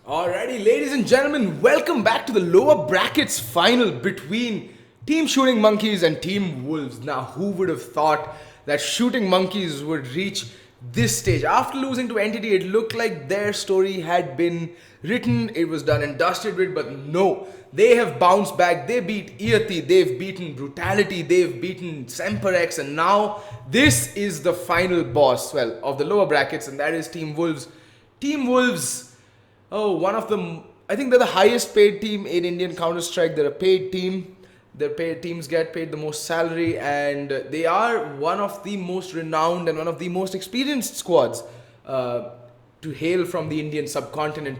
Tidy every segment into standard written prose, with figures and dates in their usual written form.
Alrighty, ladies and gentlemen, welcome back to the lower brackets final between Team Shooting Monkeys and Team Wolves. Now, who would have thought that Shooting Monkeys would reach this stage? After losing to Entity, it looked like their story had been written, it was done and dusted with, but no. They have bounced back, they beat Iati, they've beaten Brutality, they've beaten Semperex, and now this is the final boss, well, of the lower brackets, and that is Team Wolves. Team Wolves... Oh, one of them, I think they're the highest paid team in Indian Counter-Strike. They're a paid team. Their paid teams get paid the most salary, and they are one of the most renowned and one of the most experienced squads to hail from the Indian subcontinent.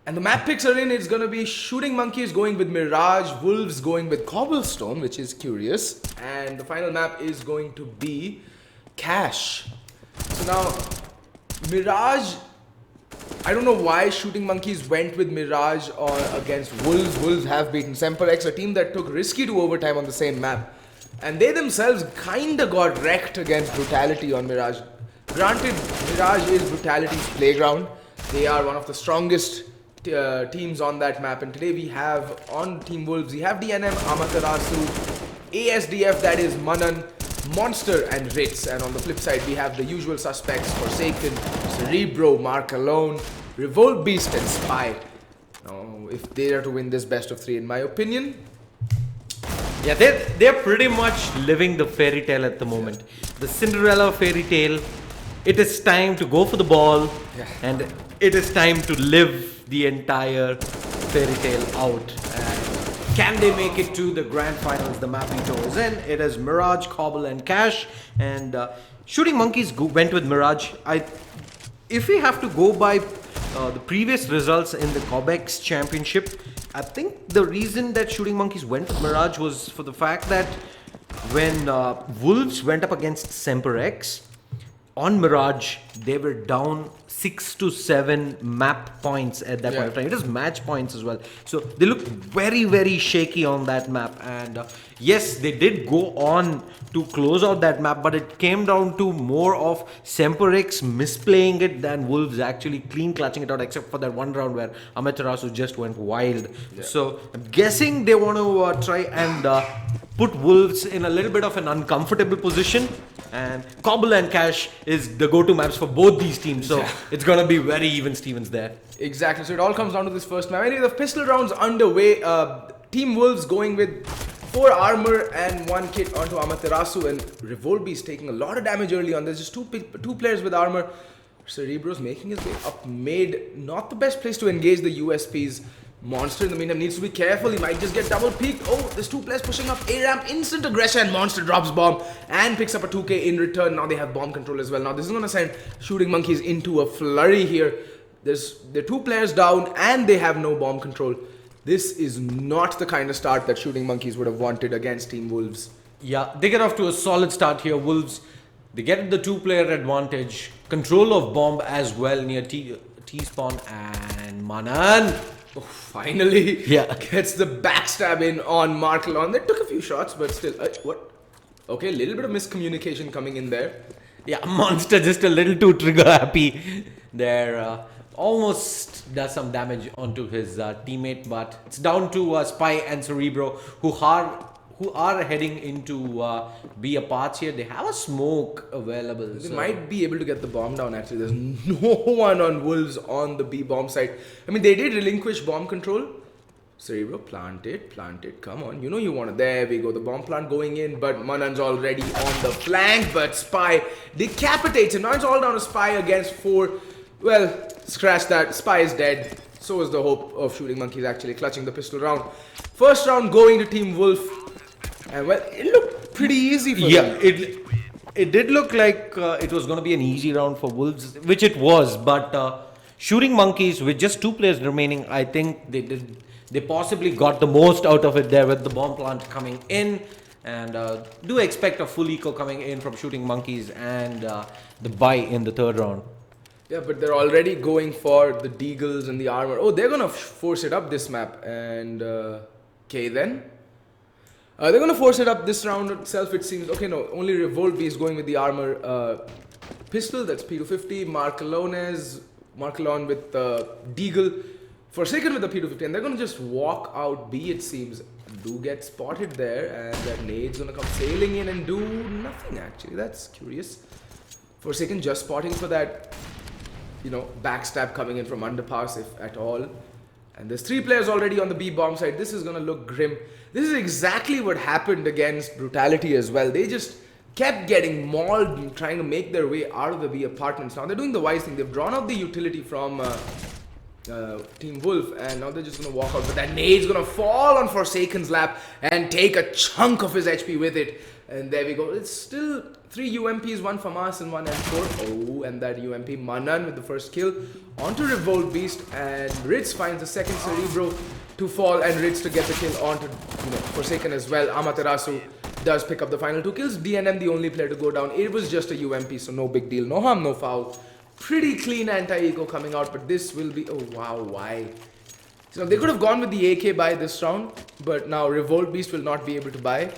And the map picks are in. It's going to be Shooting Monkeys going with Mirage, Wolves going with Cobblestone, which is curious. And the final map is going to be Cash. So now, Mirage... I don't know why Shooting Monkeys went with Mirage against Wolves. Wolves have beaten Semperex, a team that took Risky to overtime on the same map. And they themselves kinda got wrecked against Brutality on Mirage. Granted, Mirage is Brutality's playground. They are one of the strongest teams on that map. And today we have, on Team Wolves, we have DNM, Amaterasu, ASDF, that is Manan, Monster and Ritz, and on the flip side we have the usual suspects: Forsaken, Cerebro, Mark Alone, Revolt Beast and Spy. Now, if they are to win this best of 3, in my opinion, yeah, they're pretty much living the fairy tale at the moment. The Cinderella fairy tale. It is time to go for the ball, and it is time to live the entire fairy tale out. Can they make it to the grand finals? The map we chose in. It is Mirage, Cobble and Cash. And Shooting Monkeys went with Mirage. If we have to go by the previous results in the Cobx championship, I think the reason that Shooting Monkeys went with Mirage was for the fact that when Wolves went up against Semperex, on Mirage, they were down 6 to 7 map points at that point of time. It is match points as well. So they looked very, very shaky on that map. And yes, they did go on to close out that map, but it came down to more of Semperex misplaying it than Wolves actually clean clutching it out, except for that one round where Amaterasu just went wild. Yeah. So I'm guessing they want to try and put Wolves in a little bit of an uncomfortable position. And Cobble and Cash is the go-to maps for both these teams, so it's gonna be very even Stevens there. Exactly, so it all comes down to this first map. Anyway, the pistol rounds underway. Team Wolves going with 4 armor and 1 kit onto Amaterasu, and Revolt Beast taking a lot of damage early on. There's just two players with armor. Cerebro's making his way up mid. Not the best place to engage the USPs. Monster in the meantime needs to be careful. He might just get double peeked. Oh, there's 2 players pushing up A ramp. Instant aggression. Monster drops bomb and picks up a 2k in return. Now they have bomb control as well. Now this is going to send Shooting Monkeys into a flurry here. There are 2 players down and they have no bomb control. This is not the kind of start that Shooting Monkeys would have wanted against Team Wolves. Yeah, they get off to a solid start here. Wolves, they get the 2-player advantage. Control of bomb as well near T-spawn, and Manan. Oh, finally gets the backstab in on Mark Alone. They took a few shots, but still, what? Okay, a little bit of miscommunication coming in there. Yeah, Monster just a little too trigger happy there. Almost does some damage onto his teammate, but it's down to Spy and Cerebro, who are heading into be a part here. They have a smoke available. They might be able to get the bomb down actually. There's no one on Wolves on the B bomb site. I mean, they did relinquish bomb control. Cerebro, plant it, come on. You know you want it. There we go, the bomb plant going in, but Manan's already on the flank, but Spy decapitates him. Now it's all down to Spy against 4. Well, scratch that, Spy is dead. So is the hope of Shooting Monkeys actually clutching the pistol round. First round going to Team Wolf. And well, it looked pretty easy for them. It did look like it was going to be an easy round for Wolves, which it was. But Shooting Monkeys, with just 2 players remaining, I think they possibly got the most out of it there with the bomb plant coming in. And do expect a full eco coming in from Shooting Monkeys and the buy in the 3rd round. Yeah, but they're already going for the Deagles and the armor. Oh, they're going to force it up this map. And okay then. They're going to force it up this round itself, it seems. Okay, no, only Revolt Beast going with the armor pistol. That's P250. Mark Alone with Deagle. Forsaken with the P250, and they're going to just walk out B, it seems. Do get spotted there, and that nade's going to come sailing in and do nothing, actually. That's curious. Forsaken just spotting for that, backstab coming in from underpass, if at all. And there's 3 players already on the B bomb side. This is going to look grim. This is exactly what happened against Brutality as well. They just kept getting mauled and trying to make their way out of the B apartments. Now they're doing the wise thing. They've drawn out the utility from Team Wolf, and now they're just going to walk out. But that nade's going to fall on Forsaken's lap and take a chunk of his HP with it. And there we go. It's still 3 UMPs, 1 FAMAS and 1 M4. Oh, and that UMP Manan with the first kill onto Revolt Beast, and Ritz finds the second Cerebro to fall, and Ritz to get the kill onto Forsaken as well. Amaterasu does pick up the final 2 kills. DNM the only player to go down. It was just a UMP, so no big deal. No harm, no foul. Pretty clean anti-eco coming out, but this will be... Oh, wow, why? So they could have gone with the AK buy this round, but now Revolt Beast will not be able to buy.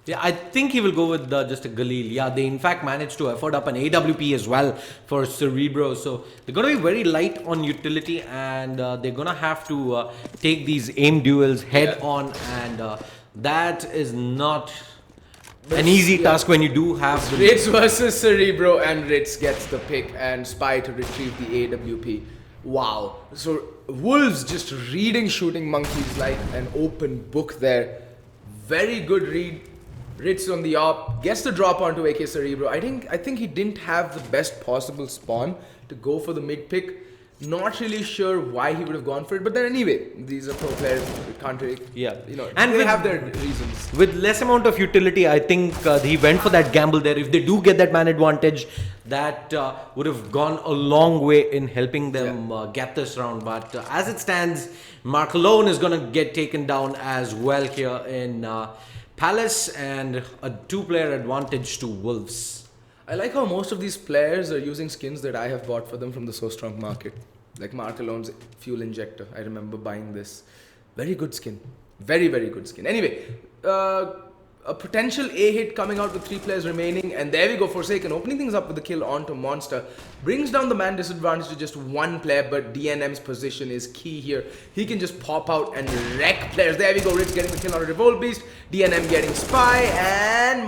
Yeah, I think he will go with just a Galil. Yeah, they in fact managed to afford up an AWP as well for Cerebro. So they're going to be very light on utility, and they're going to have to take these aim duels head on, and that is not an easy task when you do have the... Ritz versus Cerebro, and Ritz gets the pick, and Spy to retrieve the AWP. Wow. So Wolves just reading Shooting Monkeys like an open book there. Very good read. Ritz on the op, gets the drop onto AK Cerebro. I think he didn't have the best possible spawn to go for the mid pick. Not really sure why he would have gone for it, but then anyway, these are pro players. Can't really, and they have their reasons. With less amount of utility, I think he went for that gamble there. If they do get that man advantage, that would have gone a long way in helping them get this round. But as it stands, Mark alone is going to get taken down as well here in Palace, and a 2-player advantage to Wolves. I like how most of these players are using skins that I have bought for them from the So Strong market. Like Mark Alone's Fuel Injector. I remember buying this. Very good skin. Very, very good skin. Anyway, a potential A hit coming out with 3 players remaining, and there we go. Forsaken opening things up with the kill onto Monster. Brings down the man disadvantage to just 1 player, but DNM's position is key here. He can just pop out and wreck players. There we go. Ritz getting the kill on a Revolt Beast. DNM getting Spy, and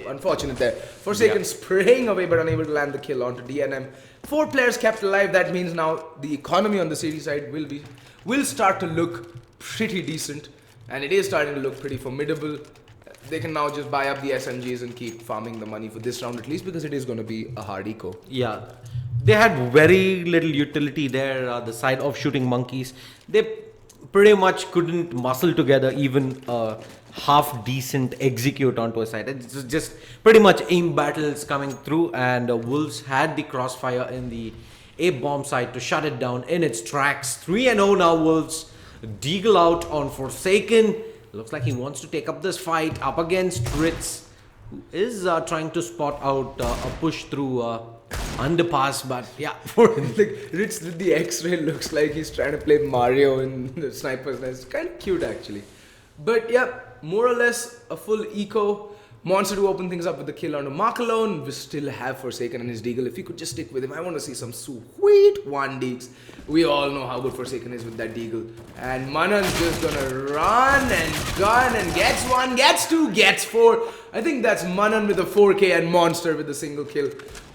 unfortunate there. Forsaken spraying away but unable to land the kill onto DNM. 4 players kept alive. That means now the economy on the city side will start to look pretty decent, and it is starting to look pretty formidable. They can now just buy up the SMGs and keep farming the money for this round at least, because it is going to be a hard eco. Yeah, they had very little utility there, the side of Shooting Monkeys. They pretty much couldn't muscle together even a half decent execute onto a side. It's just pretty much aim battles coming through, and Wolves had the crossfire in the A bomb side to shut it down in its tracks. 3-0 now, Wolves. Deagle out on Forsaken. Looks like he wants to take up this fight up against Ritz, who is trying to spot out a push through underpass, but yeah. Like Ritz with the X-ray looks like he's trying to play Mario in the Sniper's Nest. Kind of cute actually. But yeah, more or less a full eco. Monster to open things up with the kill onto Mark alone. We still have Forsaken and his Deagle. If he could just stick with him, I want to see some sweet 1-Deags. We all know how good Forsaken is with that Deagle. And Manan's just gonna run and gun and gets 1, gets 2, gets 4. I think that's Manan with a 4K and Monster with a single kill.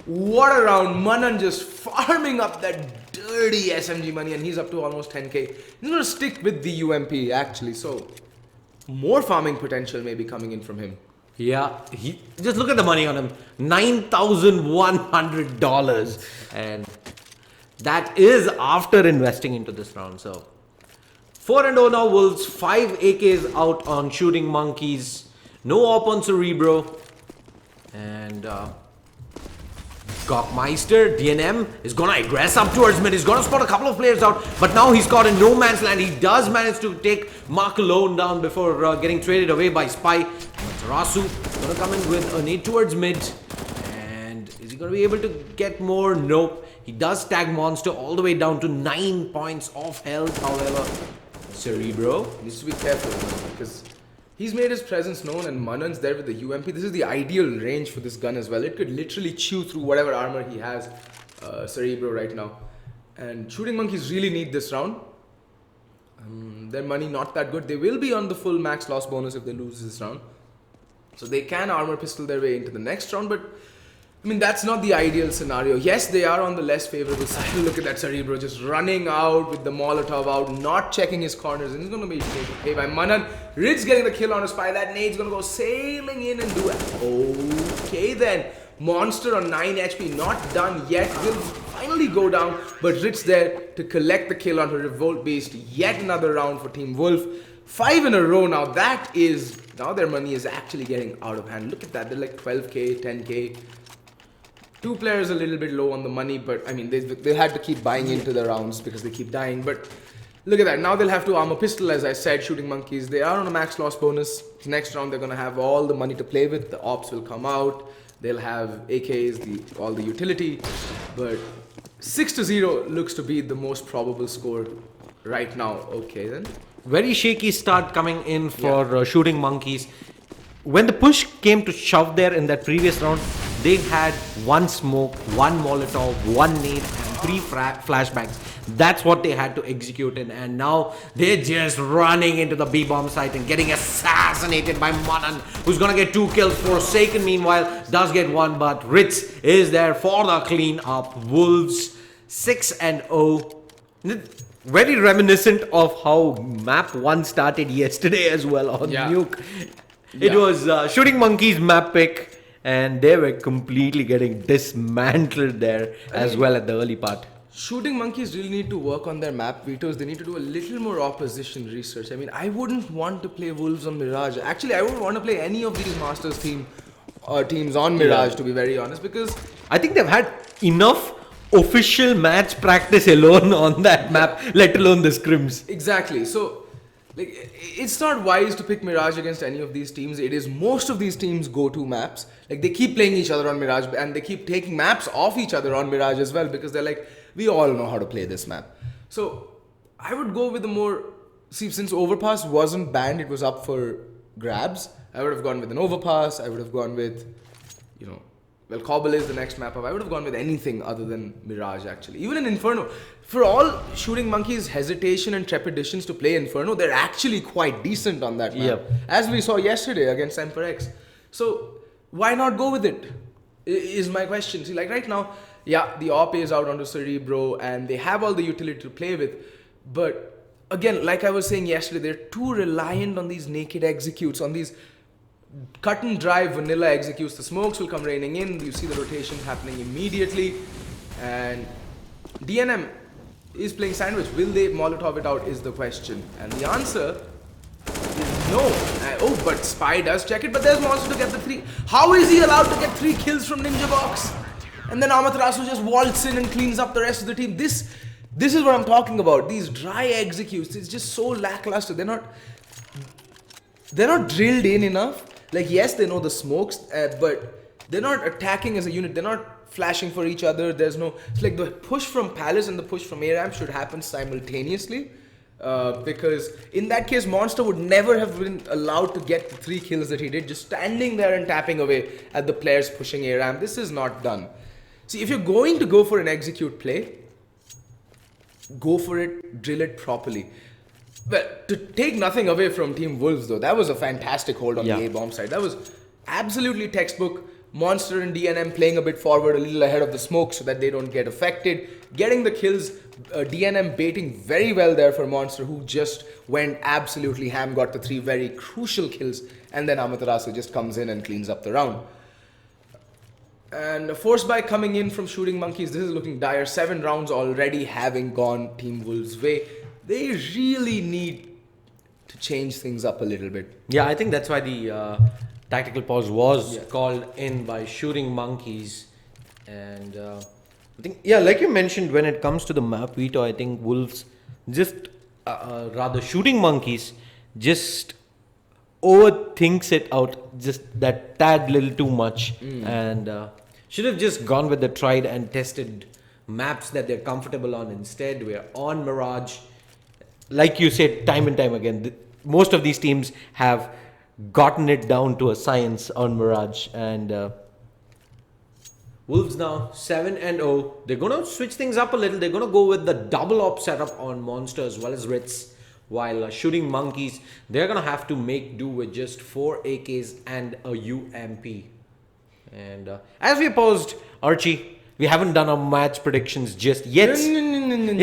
What a round. Manan just farming up that dirty SMG money, and he's up to almost 10K. He's gonna stick with the UMP actually, so more farming potential may be coming in from him. Yeah, just look at the money on him. $9,100. And that is after investing into this round. So 4-0 now, Wolves. 5 AKs out on Shooting Monkeys. No op on Cerebro. And Gokmeister, DNM, is gonna aggress up towards mid. He's gonna spot a couple of players out, but now he's caught in no man's land. He does manage to take Mark alone down before getting traded away by Spy. Rasu gonna come in with a nade towards mid, and is he gonna be able to get more? Nope. He does tag Monster all the way down to 9 points of health. However, Cerebro needs to be careful because he's made his presence known, and Manan's there with the UMP. This is the ideal range for this gun as well. It could literally chew through whatever armor he has, Cerebro right now. And Shooting Monkeys really need this round. Their money not that good. They will be on the full max loss bonus if they lose this round. So they can armor pistol their way into the next round, but I mean, that's not the ideal scenario. Yes, they are on the less favorable side. Look at that Cerebro just running out with the Molotov out, not checking his corners, and he's going to be taken away by Manan. Ridge getting the kill on a spy. That nade's going to go sailing in and do it. Okay then. Monster on 9 HP, not done yet. Will finally go down, but Ritz there to collect the kill on her Revolt Beast. Yet another round for Team Wolf. 5 in a row now. That is, now their money is actually getting out of hand. Look at that. They're like 12k, 10k. Two players a little bit low on the money, but I mean, they had to keep buying into the rounds because they keep dying. But look at that. Now they'll have to armor pistol, as I said, Shooting Monkeys. They are on a max loss bonus. Next round, they're going to have all the money to play with. The ops will come out. They'll have AKs, all the utility. But 6-0 looks to be the most probable score right now. Okay, then. Very shaky start coming in for Shooting Monkeys. When the push came to shove there in that previous round, they had one smoke, one Molotov, one nade, and 3 flashbangs. That's what they had to execute in, and now they're just running into the B-bomb site and getting assassinated by Manan, who's gonna get 2 kills. Forsaken, meanwhile, does get 1, but Ritz is there for the clean up. Wolves 6-0. Very reminiscent of how map 1 started yesterday as well on Nuke. It was Shooting Monkeys map pick, and they were completely getting dismantled there as well at the early part. Shooting Monkeys really need to work on their map vetoes. They need to do a little more opposition research. I mean, I wouldn't want to play Wolves on Mirage. Actually, I wouldn't want to play any of these Masters teams on Mirage, to be very honest, because I think they've had enough official match practice alone on that map, let alone the scrims. Exactly. So, like, it's not wise to pick Mirage against any of these teams. It is most of these teams' go-to maps. Like, they keep playing each other on Mirage, and they keep taking maps off each other on Mirage as well, because they're like, we all know how to play this map. So, I would go with the more... See, since Overpass wasn't banned, it was up for grabs. I would have gone with an Overpass. I would have gone with, well, Cobble is the next map up. I would have gone with anything other than Mirage, actually. Even in Inferno. For all Shooting Monkeys' hesitation and trepidations to play Inferno, they're actually quite decent on that map. Yep. As we saw yesterday against Emperor X. So, why not go with it? Is my question. See, like right now, the AWP is out onto Cerebro and they have all the utility to play with. But again, like I was saying yesterday, they're too reliant on these naked executes, on these cut and dry vanilla executes. The smokes will come raining in. You see the rotation happening immediately. And DNM is playing sandwich. Will they Molotov it out is the question. And the answer is no. But Spy does check it. But there's Monster to get the 3. How is he allowed to get 3 kills from Ninja Box? And then Amaterasu just waltzes in and cleans up the rest of the team. This is what I'm talking about. These dry executes. It's just so lackluster. They're not drilled in enough. Like, yes, they know the smokes, but they're not attacking as a unit. They're not flashing for each other. It's like the push from Palace and the push from A-Ramp should happen simultaneously. Because in that case, Monster would never have been allowed to get the 3 kills that he did, just standing there and tapping away at the players pushing A-Ramp. This is not done. See, if you're going to go for an execute play, go for it, drill it properly. Well, to take nothing away from Team Wolves though, that was a fantastic hold on the A-bomb side. That was absolutely textbook. Monster and DNM playing a bit forward, a little ahead of the smoke so that they don't get affected. Getting the kills, DNM baiting very well there for Monster, who just went absolutely ham, got the 3 very crucial kills, and then Amaterasu just comes in and cleans up the round. And a force buy coming in from Shooting Monkeys. This is looking dire. 7 rounds already having gone Team Wolves' way. They really need to change things up a little bit. Yeah, I think that's why the tactical pause was called in by Shooting Monkeys. And I think, like you mentioned, when it comes to the map veto, I think Wolves rather Shooting Monkeys just overthinks it out just that tad little too much. And should have just gone with the tried and tested maps that they're comfortable on instead. We're on Mirage. Like you said, time and time again, most of these teams have gotten it down to a science on Mirage. And Wolves now 7-0. They're going to switch things up a little. They're going to go with the double op setup on Monster as well as Ritz. While Shooting Monkeys, they're going to have to make do with just 4 AKs and a UMP. And as we paused, Archie, we haven't done our match predictions just yet. We're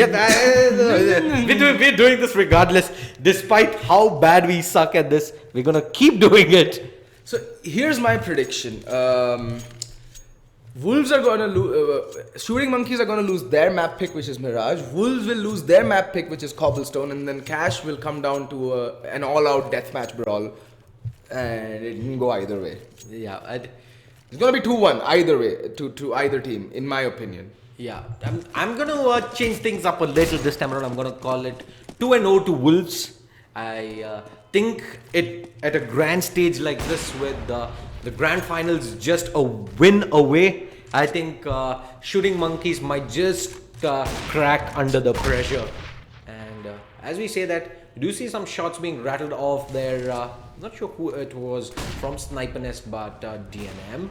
doing this regardless. Despite how bad we suck at this, we're going to keep doing it. So here's my prediction. Wolves are going to lose. Shooting Monkeys are going to lose their map pick, which is Mirage. Wolves will lose their map pick, which is Cobblestone, and then Cash will come down to an all-out deathmatch brawl, and it can go either way. Yeah, it's going to be 2-1 either way to either team, in my opinion. Yeah, I'm going to change things up a little this time around. I'm going to call it 2-0 to Wolves. I think it at a grand stage like this with the grand finals just a win away. I think Shooting Monkeys might just crack under the pressure. And as we say that, we do see some shots being rattled off there. Not sure who it was from Sniper Nest, but DNM.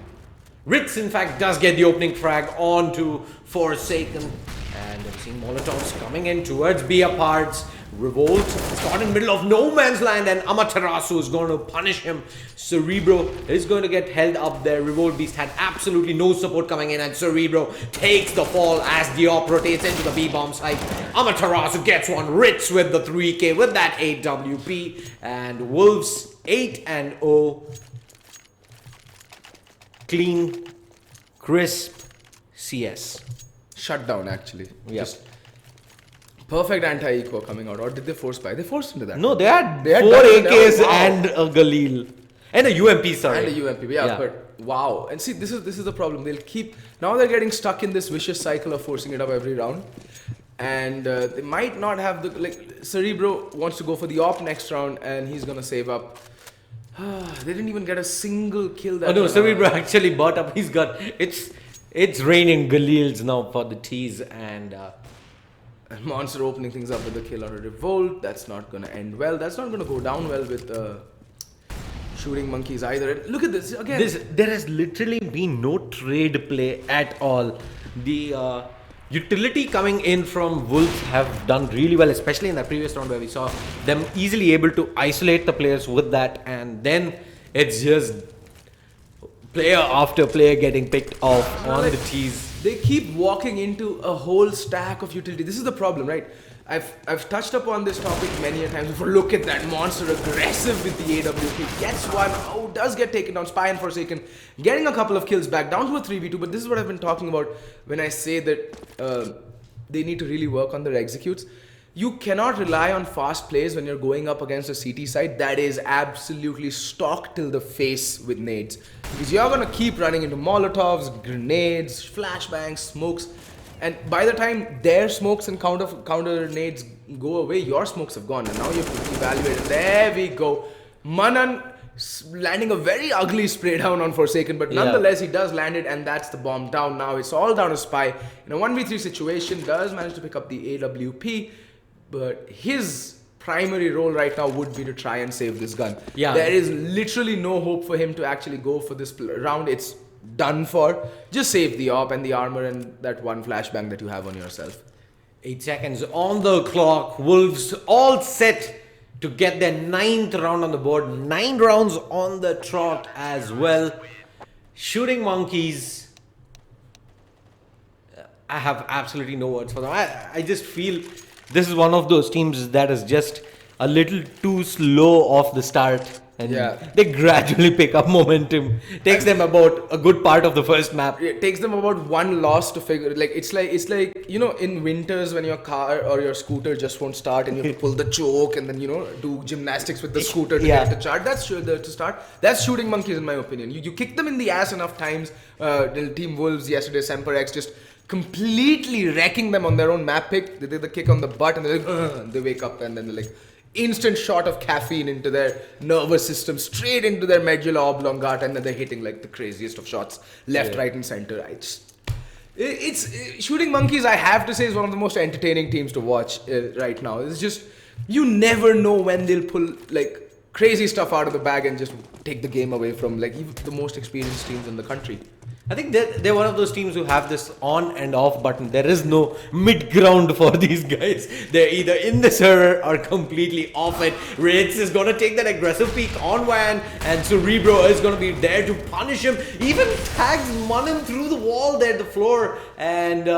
Ritz, in fact, does get the opening frag onto Forsaken. And I'm seeing Molotovs coming in towards B aparts. Revolt is caught in the middle of no man's land, and Amaterasu is going to punish him. Cerebro is going to get held up there. Revolt Beast had absolutely no support coming in, and Cerebro takes the fall as Diop rotates into the B-bomb site. Amaterasu gets one. Ritz with the 3K with that 8 WP. And Wolves 8-0. Clean, crisp CS. Shutdown, actually. Yeah. Just perfect anti-eco coming out. Or did they force buy? They forced into that. No, they had 4 done it. AKs Wow. and a Galil. And a UMP, sorry. And a UMP, yeah, but wow. And see, this is the problem. They'll keep, now they're getting stuck in this vicious cycle of forcing it up every round. And they might not have the, like, Cerebro wants to go for the op next round and he's gonna save up. They didn't even get a single kill that no, Cerebro actually bought up. He's got, it's raining Galils now for the tease, and Monster opening things up with a kill on a Revolt. That's not gonna end well. That's not gonna go down well with Shooting Monkeys either. And look at this again. there has literally been no trade play at all. The utility coming in from Wolves have done really well, especially in the previous round where we saw them easily able to isolate the players with that, and then it's just player after player getting picked off on the tees. They keep walking into a whole stack of utility. This is the problem, right? I've touched upon this topic many a times before. Look at that Monster aggressive with the AWP. Gets one. Oh, does get taken down. Spy and Forsaken getting a couple of kills back. Down to a 3v2. But this is what I've been talking about when I say that they need to really work on their executes. You cannot rely on fast plays when you're going up against a CT side that is absolutely stocked till the face with nades. Because you're going to keep running into Molotovs, grenades, flashbangs, smokes. And by the time their smokes and counter nades go away, your smokes have gone. And now you have to evaluate. And there we go. Manan landing a very ugly spray down on Forsaken. But nonetheless, he does land it. And that's the bomb down. Now it's all down to Spy. In a 1v3 situation, does manage to pick up the AWP. But his primary role right now would be to try and save this gun. Yeah. There is literally no hope for him to actually go for this round. It's done for. Just save the op and the armor and that one flashbang that you have on yourself. 8 seconds on the clock. Wolves all set to get their 9th round on the board. 9 rounds on the trot as well. Shooting Monkeys, I have absolutely no words for them. I just feel this is one of those teams that is just a little too slow off the start, and they gradually pick up momentum. Takes them about a good part of the first map. It takes them about one loss to figure. Like it's like you know, in winters when your car or your scooter just won't start and you have to pull the choke and then do gymnastics with the scooter to get it to start. To start. That's Shooting Monkeys in my opinion. You kick them in the ass enough times. Team Wolves yesterday, Semper X just completely wrecking them on their own map pick. They did the kick on the butt and they're like, they wake up and then they're like, instant shot of caffeine into their nervous system, straight into their medulla oblongata, and then they're hitting like the craziest of shots, left, right, and center. It's Shooting Monkeys, I have to say, is one of the most entertaining teams to watch right now. It's just, you never know when they'll pull like crazy stuff out of the bag and just take the game away from like even the most experienced teams in the country. I think they're one of those teams who have this on and off button. There is no mid ground for these guys. They're either in the server or completely off it. Ritz is going to take that aggressive peek on Van, and Cerebro is going to be there to punish him. Even tags Manan through the wall there, the floor, and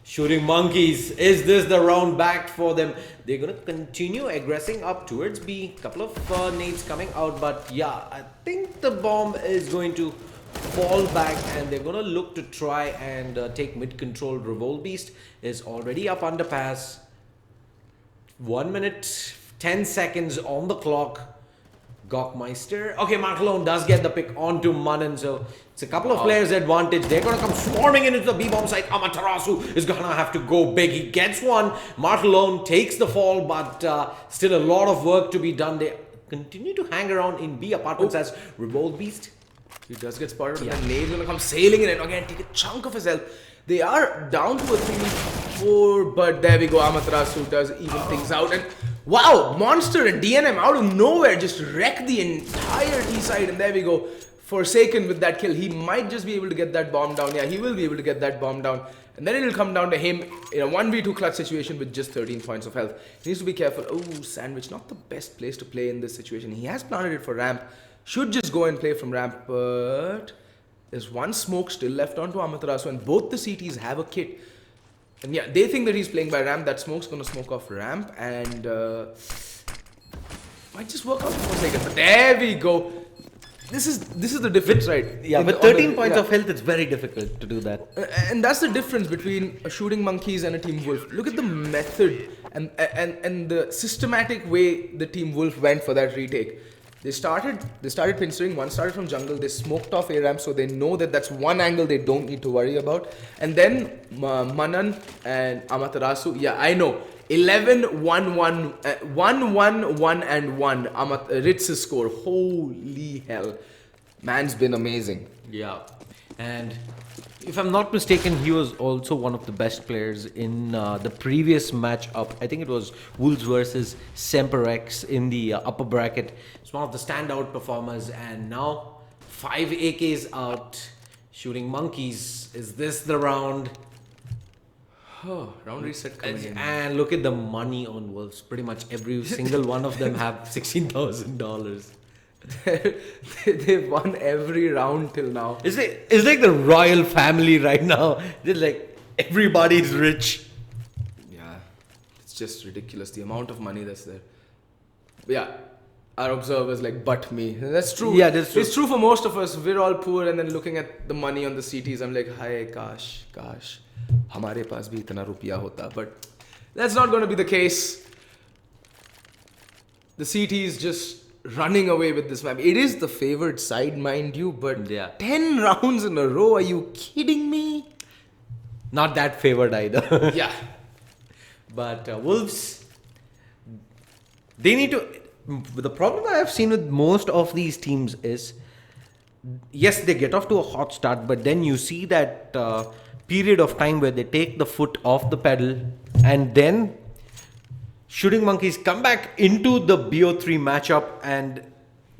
Shooting Monkeys. Is this the round back for them? They're going to continue aggressing up towards B. Couple of nades coming out, but yeah, I think the bomb is going to fall back, and they're gonna look to try and take mid control. Revolt Beast is already up underpass. 1 minute 10 seconds on the clock. Gokmeister. Okay, Marklone does get the pick onto Manan, so it's a couple of players advantage. They're gonna come swarming into the B bomb site. Amaterasu is gonna have to go big. He gets one. Marklone takes the fall, but still a lot of work to be done. They continue to hang around in B apartments as Revolt Beast. He does get spotted, but then Nade's gonna come sailing in and again take a chunk of his health. They are down to a 3-4, but there we go. Amaterasu does even things out, and wow, Monster and DNM out of nowhere just wreck the entire T side, and there we go. Forsaken with that kill. He might just be able to get that bomb down. Yeah, he will be able to get that bomb down, and then it'll come down to him in a 1v2 clutch situation with just 13 points of health. He needs to be careful. Oh, Sandwich, not the best place to play in this situation. He has planted it for ramp. Should just go and play from ramp, but there's one smoke still left onto Amaterasu, and both the CTs have a kit. And yeah, they think that he's playing by ramp. That smoke's gonna smoke off ramp, and might just work out for a second. But there we go. This is the difference, right? Yeah, with 13 points of health, it's very difficult to do that. And that's the difference between a Shooting Monkeys and a Team Wolf. Look at the method and the systematic way the Team Wolf went for that retake. They started pinstering. One started from jungle. They smoked off A ramp, so they know that that's one angle they don't need to worry about. And then Manan and Amaterasu. Yeah, I know. 11, 1, 1, 1, 1, 1, and 1. Ritz's score. Holy hell, man's been amazing. Yeah, and if I'm not mistaken, he was also one of the best players in the previous matchup. I think it was Wolves versus Semperex in the upper bracket. It's one of the standout performers, and now 5 AKs out. Shooting Monkeys. Is this the round? Oh, round reset coming in. And look at the money on Wolves. Pretty much every single one of them have $16,000. They've won every round till now. It's like the royal family right now. It's like everybody's rich. Yeah, it's just ridiculous the amount of money that's there. But yeah, our observers like, but me. That's true. Yeah, that's true. It's true for most of us. We're all poor, and then looking at the money on the CTs, I'm like, hi, gosh, hamare paas bhi itna rupiya hota. But that's not going to be the case. The CTs just running away with this map. It is the favored side, mind you, but yeah. 10 rounds in a row. Are you kidding me? Not that favored either. Yeah. But Wolves, they need to. The problem I have seen with most of these teams is, yes, they get off to a hot start, but then you see that period of time where they take the foot off the pedal, and then Shooting Monkeys come back into the BO3 matchup, and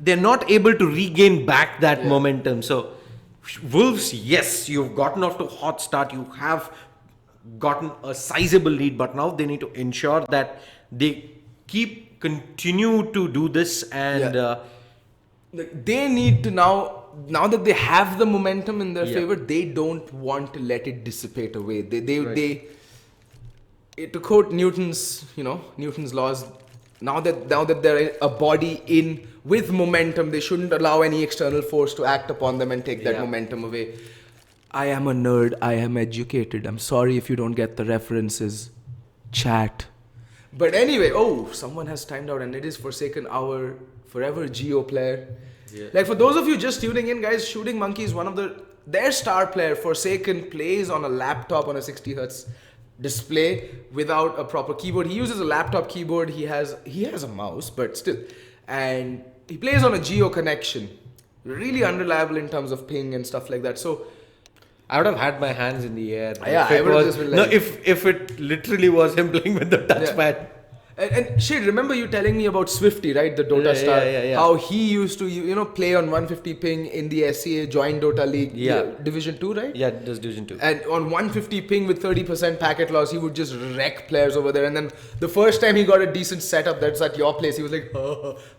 they're not able to regain back that momentum. So Wolves, yes, you've gotten off to a hot start. You have gotten a sizable lead, but now they need to ensure that they continue to do this, and they need to now that they have the momentum in their favor, they don't want to let it dissipate away. They to quote Newton's laws, now that they're a body in with momentum, they shouldn't allow any external force to act upon them and take that momentum away. I am a nerd. I am educated. I'm sorry if you don't get the references. Chat. But anyway, someone has timed out, and it is Forsaken, our forever Geo player. Yeah. Like, for those of you just tuning in, guys, Shooting Monkeys, their star player, Forsaken, plays on a laptop on a 60 Hz display without a proper keyboard. He uses a laptop keyboard. He has a mouse, but still. And he plays on a Geo connection. Really unreliable in terms of ping and stuff like that. So I would have had my hands in the air. Yeah, I would have just been like... No, if it literally was him playing with the touchpad. And shit, remember you telling me about Swifty, right? The Dota star. Yeah. How he used to, play on 150 ping in the SCA, join Dota League, Division 2, right? Yeah, there's Division 2. And on 150 ping with 30% packet loss, he would just wreck players over there. And then the first time he got a decent setup that's at your place, he was like,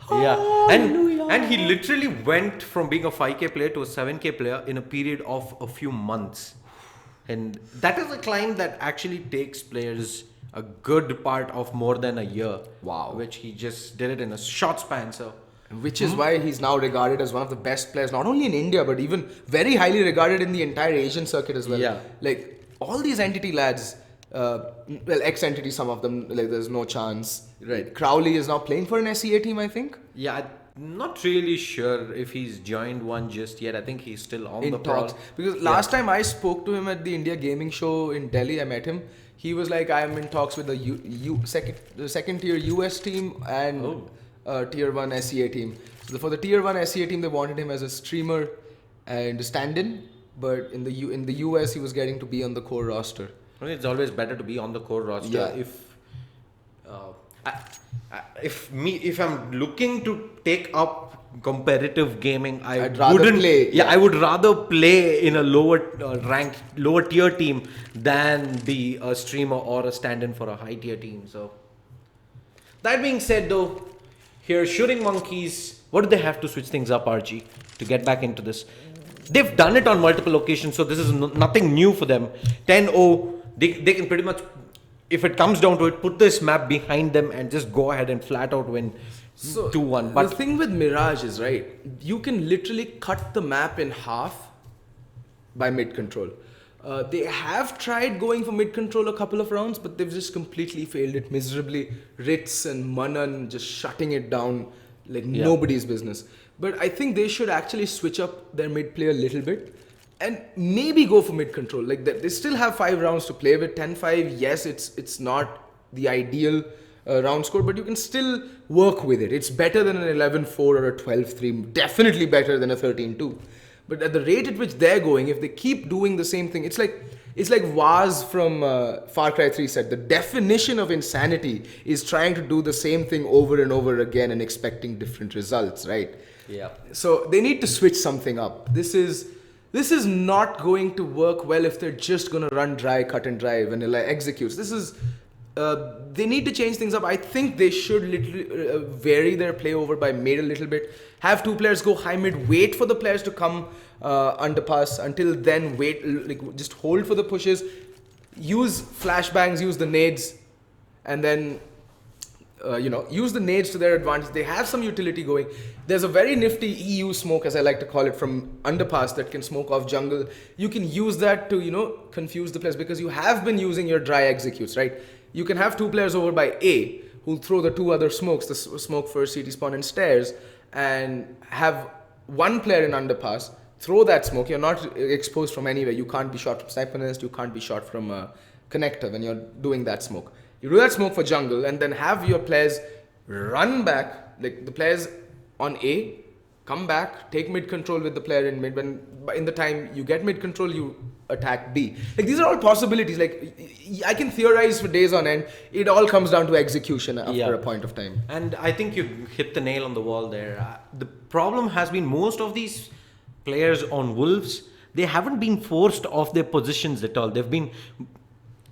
and he literally went from being a 5K player to a 7K player in a period of a few months. And that is a climb that actually takes players a good part of more than a year. Wow. Which he just did it in a short span. So, which is why he's now regarded as one of the best players, not only in India, but even very highly regarded in the entire Asian circuit as well. Yeah. Like, all these entity lads, ex-entity, some of them, like, there's no chance. Right. Crowley is now playing for an SEA team, I think. Yeah, I'm not really sure if he's joined one just yet. I think he's still on In the talks. Because last time I spoke to him at the India Gaming Show in Delhi, I met him. He was like, I am in talks with the second tier US team and tier 1 SEA team. So for the tier 1 SEA team, they wanted him as a streamer and a stand-in. But in the US, he was getting to be on the core roster. It's always better to be on the core roster. If I'm looking to take up competitive gaming, I would rather play in a lower ranked, lower tier team than be a streamer or a stand-in for a high tier team. So that being said, though, here Shooting Monkeys, what do they have to switch things up, RG, to get back into this? They've done it on multiple occasions, so this is nothing new for them. 10-0, they can pretty much, if it comes down to it, put this map behind them and just go ahead and flat out win 2-1. But the thing with Mirage is, right, you can literally cut the map in half by mid control. They have tried going for mid control a couple of rounds, but they've just completely failed it miserably. Ritz and Manan just shutting it down like nobody's business. But I think they should actually switch up their mid play a little bit and maybe go for mid control. Like they still have 5 rounds to play with. 10-5, yes, it's not the ideal round score, but you can still work with it. It's better than an 11-4 or a 12-3. Definitely better than a 13-2. But at the rate at which they're going, if they keep doing the same thing, it's like Vaz from Far Cry 3 said, the definition of insanity is trying to do the same thing over and over again and expecting different results, right? Yeah. So they need to switch something up. This is not going to work well if they're just going to run dry, cut and dry, vanilla executes. They need to change things up. I think they should literally vary their play over by mid a little bit. Have 2 players go high mid, wait for the players to come underpass. Until then, wait, just hold for the pushes. Use flashbangs, use the nades, and then use the nades to their advantage. They have some utility going. There's a very nifty EU smoke, as I like to call it, from underpass that can smoke off jungle. You can use that to, confuse the players because you have been using your dry executes, right? You can have 2 players over by A who'll throw the 2 other smokes, the smoke for CT spawn and stairs, and have 1 player in underpass throw that smoke. You're not exposed from anywhere. You can't be shot from sniper nest. You can't be shot from a connector when you're doing that smoke. You do that smoke for jungle and then have your players run back, like the players on A, come back, take mid control with the player in mid. When in the time you get mid control, you attack B. Like these are all possibilities. Like I can theorize for days on end. It all comes down to execution after a point of time. And I think you hit the nail on the wall there. The problem has been most of these players on Wolves, they haven't been forced off their positions at all. They've been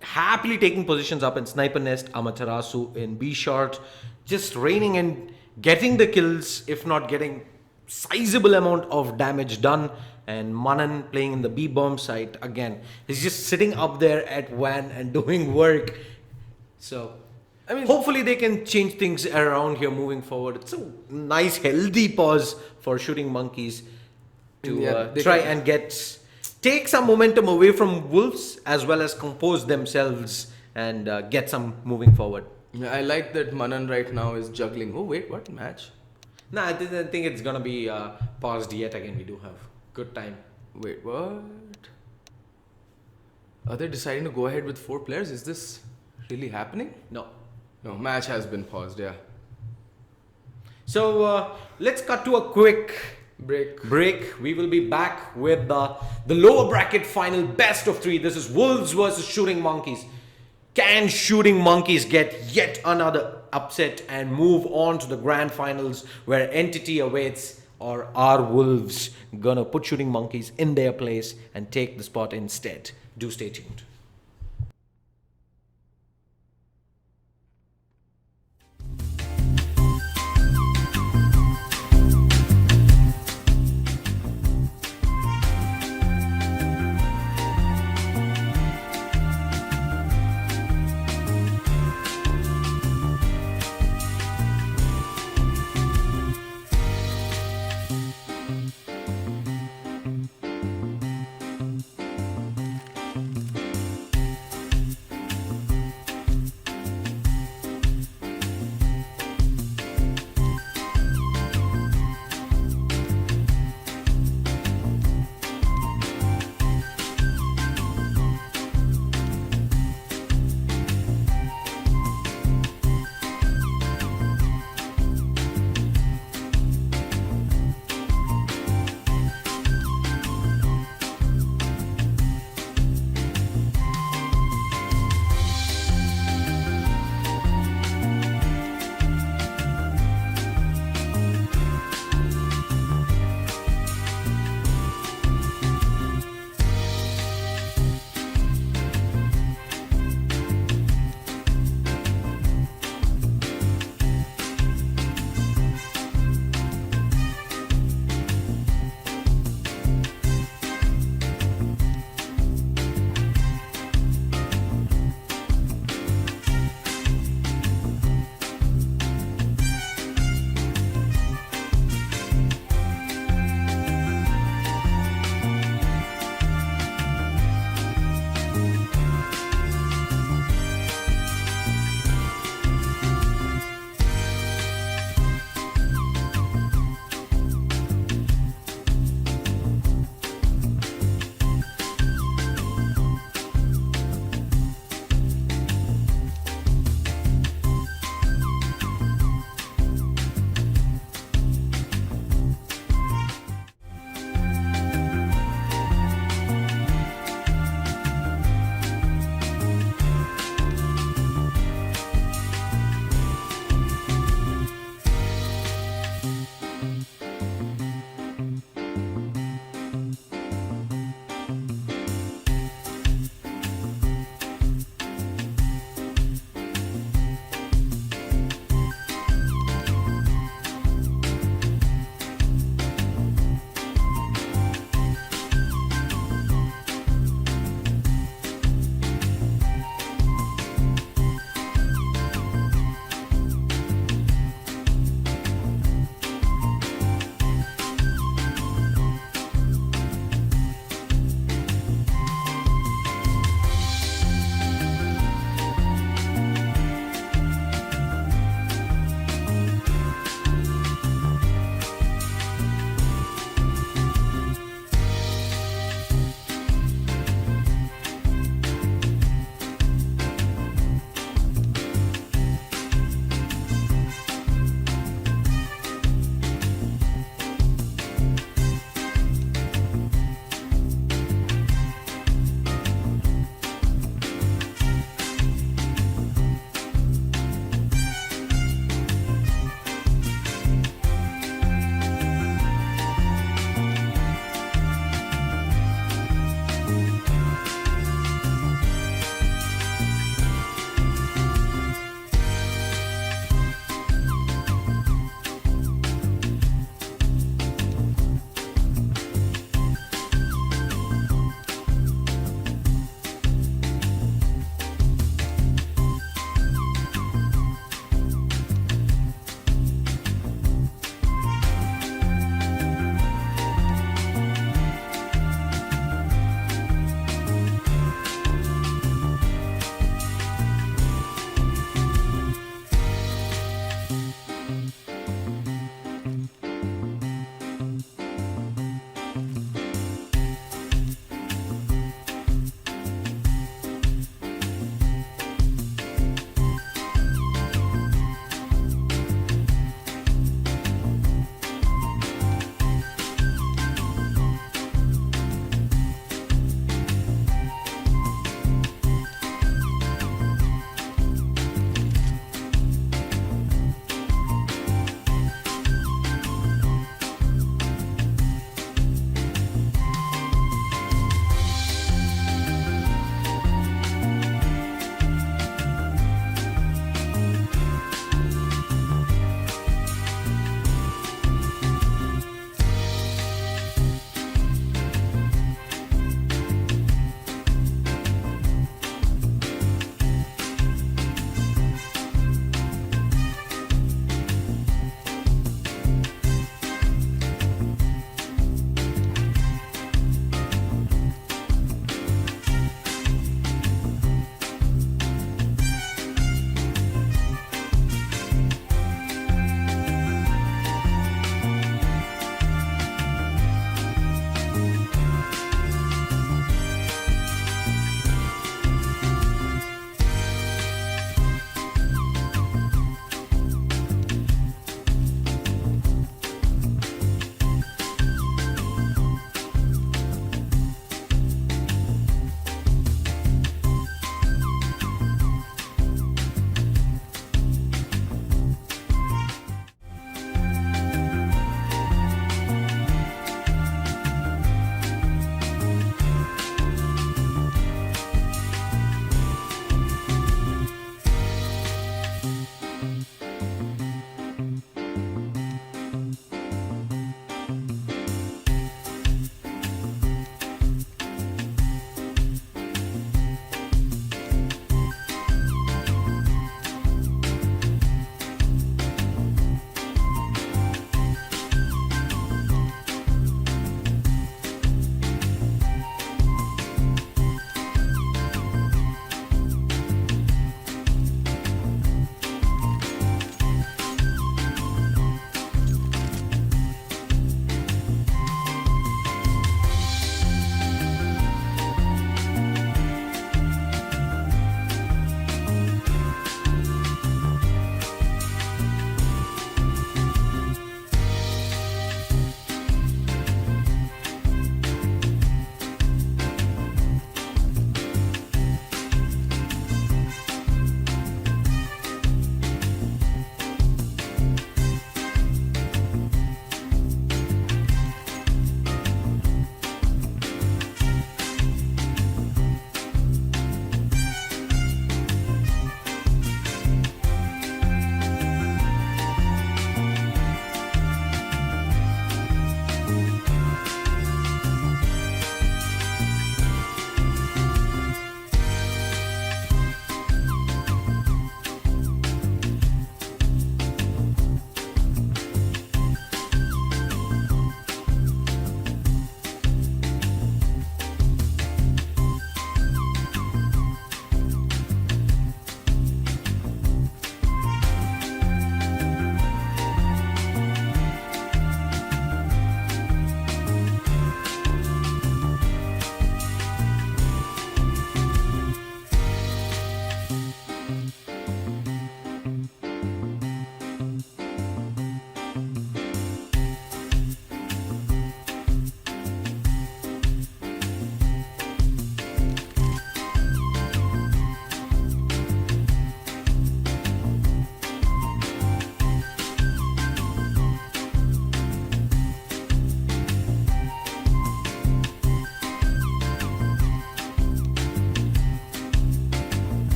happily taking positions up in Sniper Nest, Amaterasu, in B short, just raining and getting the kills, if not getting sizable amount of damage done. And Manan playing in the B bomb site again. He's just sitting up there at WAN and doing work. So, I mean, hopefully they can change things around here moving forward. It's a nice, healthy pause for Shooting Monkeys to try and take some momentum away from Wolves as well as compose themselves and get some moving forward. Yeah, I like that Manan right now is juggling. Oh wait, what match? Nah, I didn't think it's gonna be paused yet again. We do have good time. Wait, what? Are they deciding to go ahead with 4 players? Is this really happening? No, match has been paused, yeah. So let's cut to a quick break. We will be back with the lower bracket final best of 3. This is Wolves versus Shooting Monkeys. Can Shooting Monkeys get yet another upset and move on to the grand finals where Entity awaits? Or are Wolves gonna put Shooting Monkeys in their place and take the spot instead? Do stay tuned.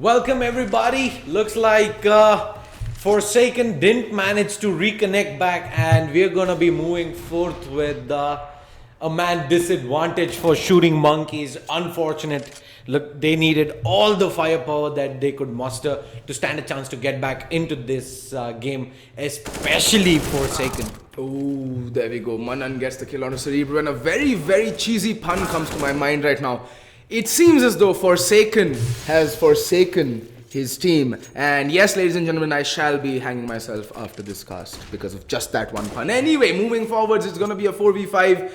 Welcome everybody. Looks like Forsaken didn't manage to reconnect back, and we're gonna be moving forth with a man disadvantage for Shooting Monkeys. Unfortunate. Look, they needed all the firepower that they could muster to stand a chance to get back into this game, especially Forsaken. Oh, there we go. Manan gets the kill on a Cerebro, and a very, very cheesy pun comes to my mind right now. It seems as though Forsaken has forsaken his team. And yes, ladies and gentlemen, I shall be hanging myself after this cast because of just that one pun. Anyway, moving forwards, it's going to be a 4v5.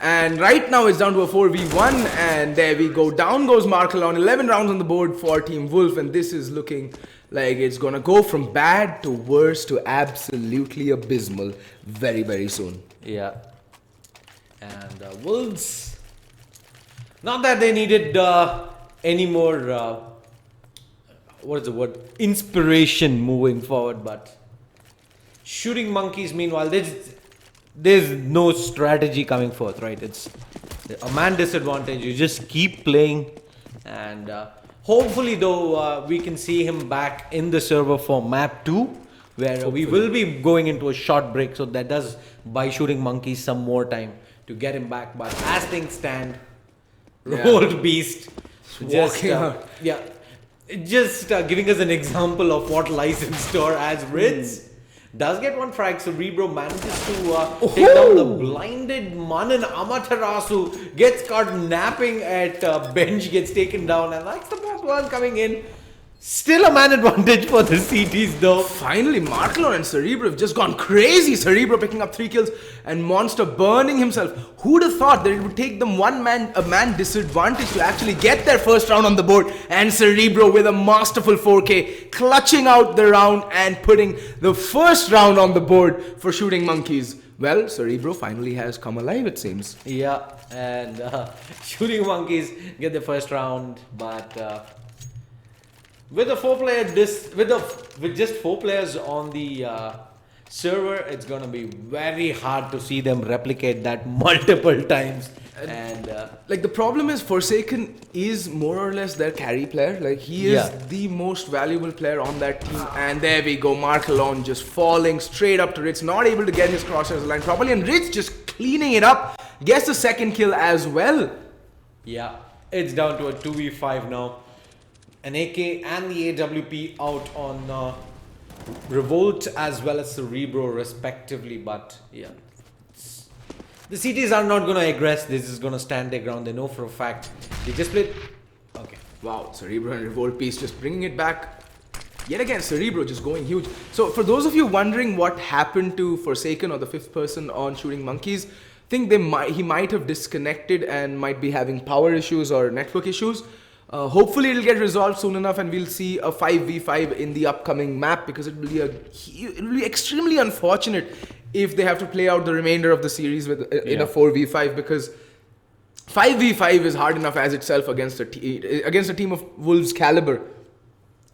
And right now it's down to a 4v1. And there we go. Down goes Markelon. 11 rounds on the board for Team Wolf. And this is looking like it's going to go from bad to worse to absolutely abysmal very, very soon. Yeah. And Wolves... Not that they needed any more, what is the word, inspiration moving forward, but Shooting Monkeys, meanwhile, there's no strategy coming forth, right? It's a man disadvantage. You just keep playing, and hopefully, though, we can see him back in the server for map 2, where we will be going into a short break, so that does buy Shooting Monkeys some more time to get him back. But as things stand, Old Beast just giving us an example of what lies in store, as Ritz does get one frag. Cerebro manages to take down the blinded Manan. Amaterasu gets caught napping at bench, gets taken down, and that's the most one coming in. Still a man advantage for the CTs though. Finally, Markelon and Cerebro have just gone crazy. Cerebro picking up 3 kills and Monster burning himself. Who'd have thought that it would take them a man disadvantage to actually get their first round on the board? And Cerebro with a masterful 4K, clutching out the round and putting the first round on the board for Shooting Monkeys. Well, Cerebro finally has come alive, it seems. Yeah, and Shooting Monkeys get the first round, but... with a 4-player with just 4 players on the server, it's gonna be very hard to see them replicate that multiple times. And like the problem is, Forsaken is more or less their carry player. Like he is the most valuable player on that team. And there we go, Markelon just falling straight up to Ritz, not able to get his crosshairs aligned properly, and Ritz just cleaning it up, gets the second kill as well. Yeah, it's down to a 2v5 now. An AK and the AWP out on Revolt as well as Cerebro respectively, but yeah, the CTs are not gonna aggress. This is gonna stand their ground. They know for a fact. They just played. Okay. Wow, Cerebro and Revolt piece just bringing it back. Yet again, Cerebro just going huge. So for those of you wondering what happened to Forsaken or the 5th person on Shooting Monkeys, I think he might have disconnected and might be having power issues or network issues. Hopefully it'll get resolved soon enough and we'll see a 5v5 in the upcoming map, because it will be extremely unfortunate if they have to play out the remainder of the series with in a 4v5, because 5v5 is hard enough as itself against a team of Wolves caliber.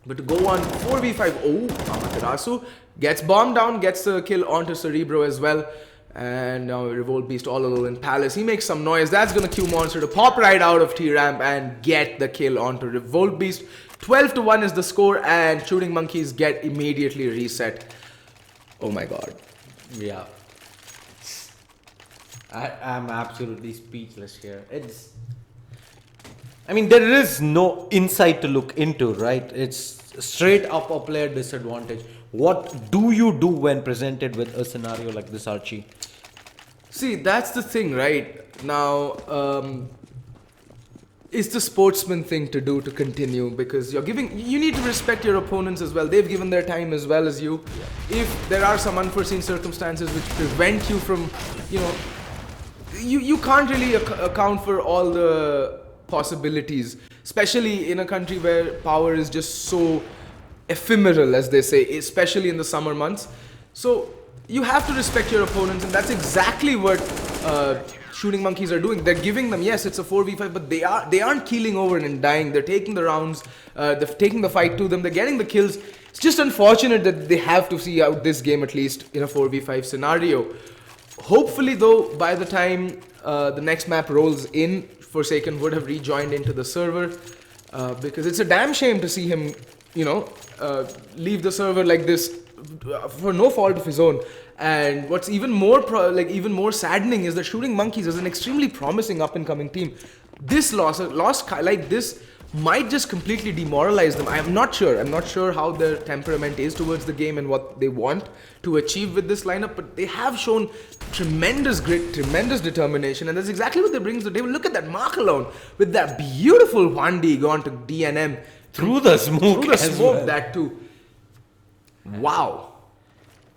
But to go on 4v5, Amaterasu gets bombed down, gets the kill onto Cerebro as well. And now Revolt Beast all alone in Palace. He makes some noise. That's going to cue Monster to pop right out of T-Ramp and get the kill onto Revolt Beast. 12-1 is the score, and Shooting Monkeys get immediately reset. Oh my god. Yeah. I'm absolutely speechless here. I mean, there is no insight to look into, right? It's straight up a player disadvantage. What do you do when presented with a scenario like this, Archie? See, that's the thing, right? Now, it's the sportsman thing to do to continue, because you need to respect your opponents as well. They've given their time as well as you. Yeah. If there are some unforeseen circumstances which prevent you from, you can't really account for all the possibilities, especially in a country where power is just so ephemeral, as they say, especially in the summer months. So you have to respect your opponents, and that's exactly what Shooting Monkeys are doing. They're giving them, yes, it's a 4v5, but they aren't keeling over and dying. They're taking the rounds, they're taking the fight to them, they're getting the kills. It's just unfortunate that they have to see out this game, at least in a 4v5 scenario. Hopefully though, by the time the next map rolls in, Forsaken would have rejoined into the server. because it's a damn shame to see him, leave the server like this for no fault of his own. And what's even more even more saddening is that Shooting Monkeys is an extremely promising up-and-coming team. This loss like this might just completely demoralize them. I'm not sure how their temperament is towards the game and what they want to achieve with this lineup, but they have shown tremendous grit, tremendous determination, and that's exactly what they bring to the table. Look at that Mark alone with that beautiful 1D gone to DNM through the smoke. That too. Wow.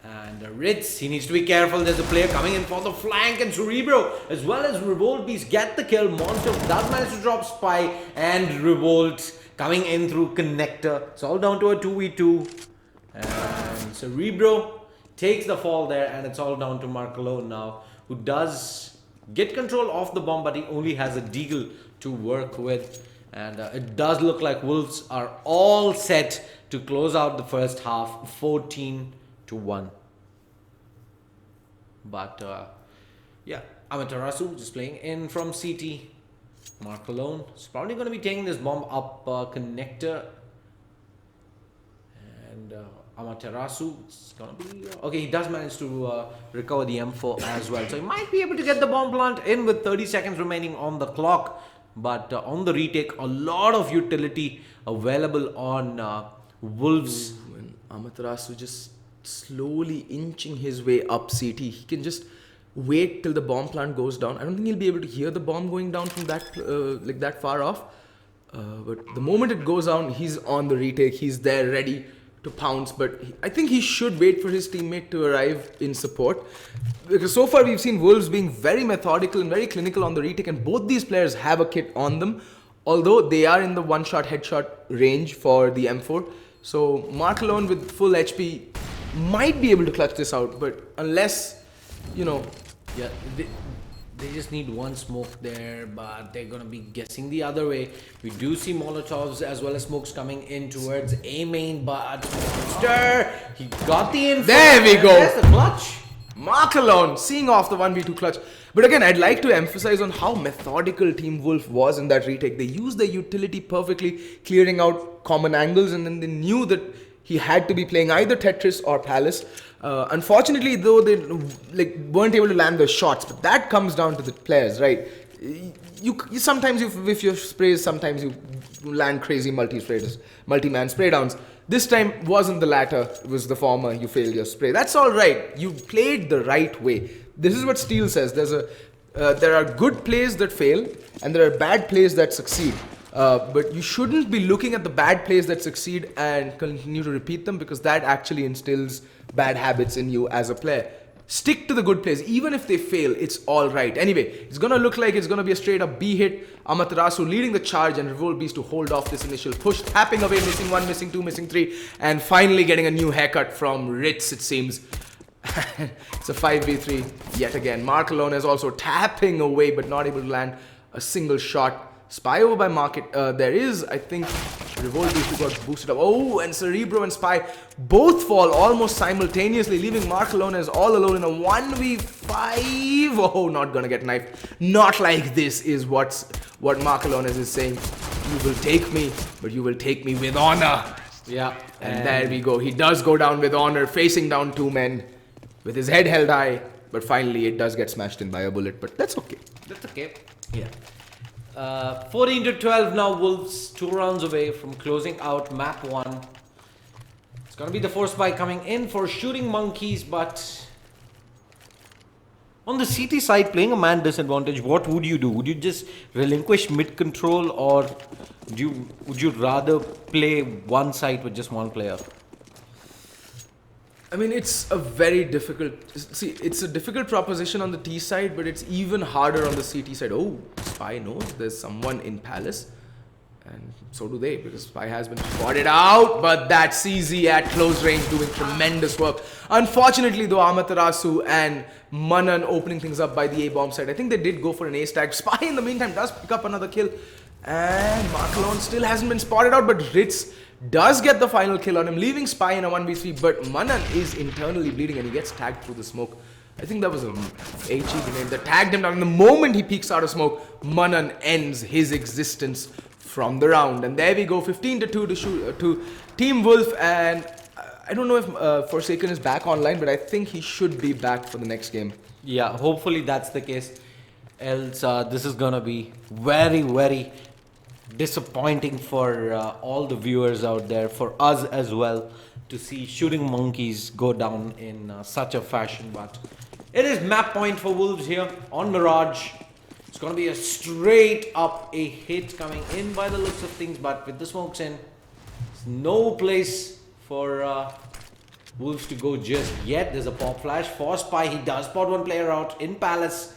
And Ritz, he needs to be careful. There's a player coming in for the flank, and Cerebro as well as Revolt Beast get the kill. Monster does manage to drop Spy, and Revolt coming in through Connector. It's all down to a 2v2. And Cerebro takes the fall there, and it's all down to Mark alone now, who does get control of the bomb, but he only has a Deagle to work with. And it does look like Wolves are all set to close out the first half 14-1. But yeah, Amaterasu just playing in from CT. Mark alone is probably going to be taking this bomb up Connector. And Amaterasu is going to be... okay, he does manage to recover the M4 as well. So he might be able to get the bomb plant in with 30 seconds remaining on the clock. But on the retake, a lot of utility available on Wolves. And Amaterasu just slowly inching his way up CT. He can just wait till the bomb plant goes down. I don't think he'll be able to hear the bomb going down from that that far off. But the moment it goes down, he's on the retake. He's there ready to pounce. But I think he should wait for his teammate to arrive in support. Because so far we've seen Wolves being very methodical and very clinical on the retake. And both these players have a kit on them. Although they are in the one-shot headshot range for the M4. So Mark alone with full HP might be able to clutch this out, but unless, yeah, they just need one smoke there, but they're gonna be guessing the other way. We do see Molotovs as well as smokes coming in towards A main, but Monster, he got the info. There we go. There's the clutch. Mark alone seeing off the 1v2 clutch. But again, I'd like to emphasize on how methodical Team Wolf was in that retake. They used their utility perfectly, clearing out common angles, and then they knew that he had to be playing either Tetris or Palace. Unfortunately, though, they weren't able to land those shots. But that comes down to the players, right? You sometimes whiff your sprays, sometimes you land crazy multi-man spray downs. This time wasn't the latter, it was the former. You failed your spray. That's all right. You played the right way. This is what Steel says. There are good plays that fail, and there are bad plays that succeed. But you shouldn't be looking at the bad plays that succeed and continue to repeat them, because that actually instills bad habits in you as a player. Stick to the good plays. Even if they fail, it's all right. Anyway, it's going to look like it's going to be a straight up B hit. Amaterasu leading the charge, and Revolt Beast to hold off this initial push. Tapping away, missing 1, missing 2, missing 3. And finally getting a new haircut from Ritz, it seems. It's a 5v3 yet again. Mark alone is also tapping away, but not able to land a single shot. Spy over by Market. There is, I think, Revolt Beast who got boosted up. Oh, and Cerebro and Spy both fall almost simultaneously, leaving Mark alone as all alone in a 1v5. Oh, not gonna get knifed. Not like this is what Mark alone is saying. You will take me, but you will take me with honor. Yeah. And there we go. He does go down with honor, facing down 2 men with his head held high. But finally, it does get smashed in by a bullet. But that's okay. That's okay. Yeah. 14-12 now. Wolves 2 rounds away from closing out map 1. It's gonna be the force spy coming in for Shooting Monkeys, but on the CT side, playing a man disadvantage, what would you do? Would you just relinquish mid control, or would you rather play one side with just one player? I mean, it's a very difficult... See, it's a difficult proposition on the T side, but it's even harder on the CT side. Oh, Spy knows there's someone in Palace. And so do they, because Spy has been spotted out. But that's CZ at close range doing tremendous work. Unfortunately, though, Amaterasu and Manan opening things up by the A-bomb side. I think they did go for an A-stack. Spy, in the meantime, does pick up another kill. And Markalon still hasn't been spotted out, but Ritz does get the final kill on him, leaving Spy in a 1v3, but Manan is internally bleeding and he gets tagged through the smoke. I think that was a HE grenade that tagged him down. And the moment he peeks out of smoke, Manan ends his existence from the round. And there we go, 15-2 to Team Wolf. And I don't know if Forsaken is back online, but I think he should be back for the next game. Yeah, hopefully that's the case. Else, this is gonna be very, very disappointing for all the viewers out there, for us as well, to see Shooting Monkeys go down in such a fashion. But it is map point for Wolves here on Mirage. It's gonna be a straight up a hit coming in by the looks of things, but with the smokes in, there's no place for Wolves to go just yet. There's a pop flash for Spy. He does spot one player out in Palace,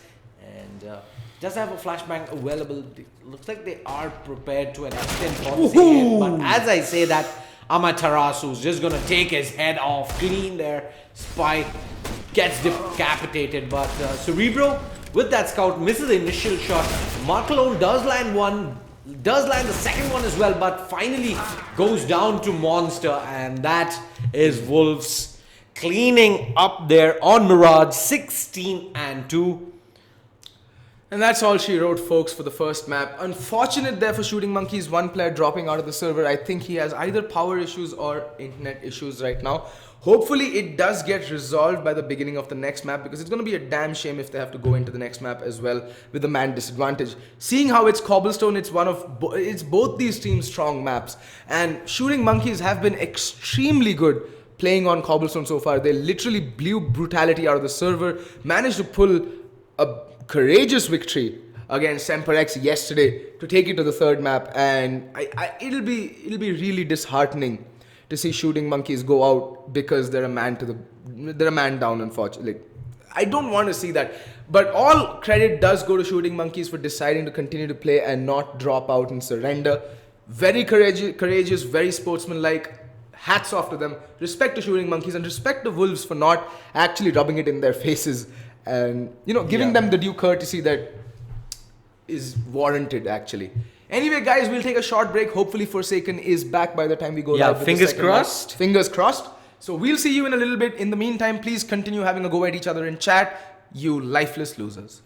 and does have a flashbang available. Looks like they are prepared to an extent for the hit, but as I say that, Amaterasu's just gonna take his head off clean there. Spy gets decapitated, but Cerebro with that scout misses the initial shot. Markalone does land one, does land the second one as well, but finally goes down to Monster, and that is Wolves cleaning up there on Mirage, 16-2. And that's all she wrote, folks, for the first map. Unfortunate there for Shooting Monkeys, one player dropping out of the server. I think he has either power issues or internet issues right now. Hopefully it does get resolved by the beginning of the next map, because it's going to be a damn shame if they have to go into the next map as well with the man disadvantage. Seeing how it's Cobblestone, it's it's both these teams' strong maps, and Shooting Monkeys have been extremely good playing on Cobblestone so far. They literally blew Brutality out of the server, managed to pull a courageous victory against Semperex yesterday to take it to the third map, and it'll be really disheartening to see Shooting Monkeys go out because they're a man down, unfortunately. I don't want to see that, but all credit does go to Shooting Monkeys for deciding to continue to play and not drop out and surrender. Very courageous, very sportsmanlike. Hats off to them. Respect to Shooting Monkeys, and respect to Wolves for not actually rubbing it in their faces and, you know, giving them the due courtesy that is warranted, actually. Anyway, guys, we'll take a short break. Hopefully Forsaken is back by the time we go live. Yeah, fingers crossed. Fingers crossed. So we'll see you in a little bit. In the meantime, please continue having a go at each other in chat, you lifeless losers.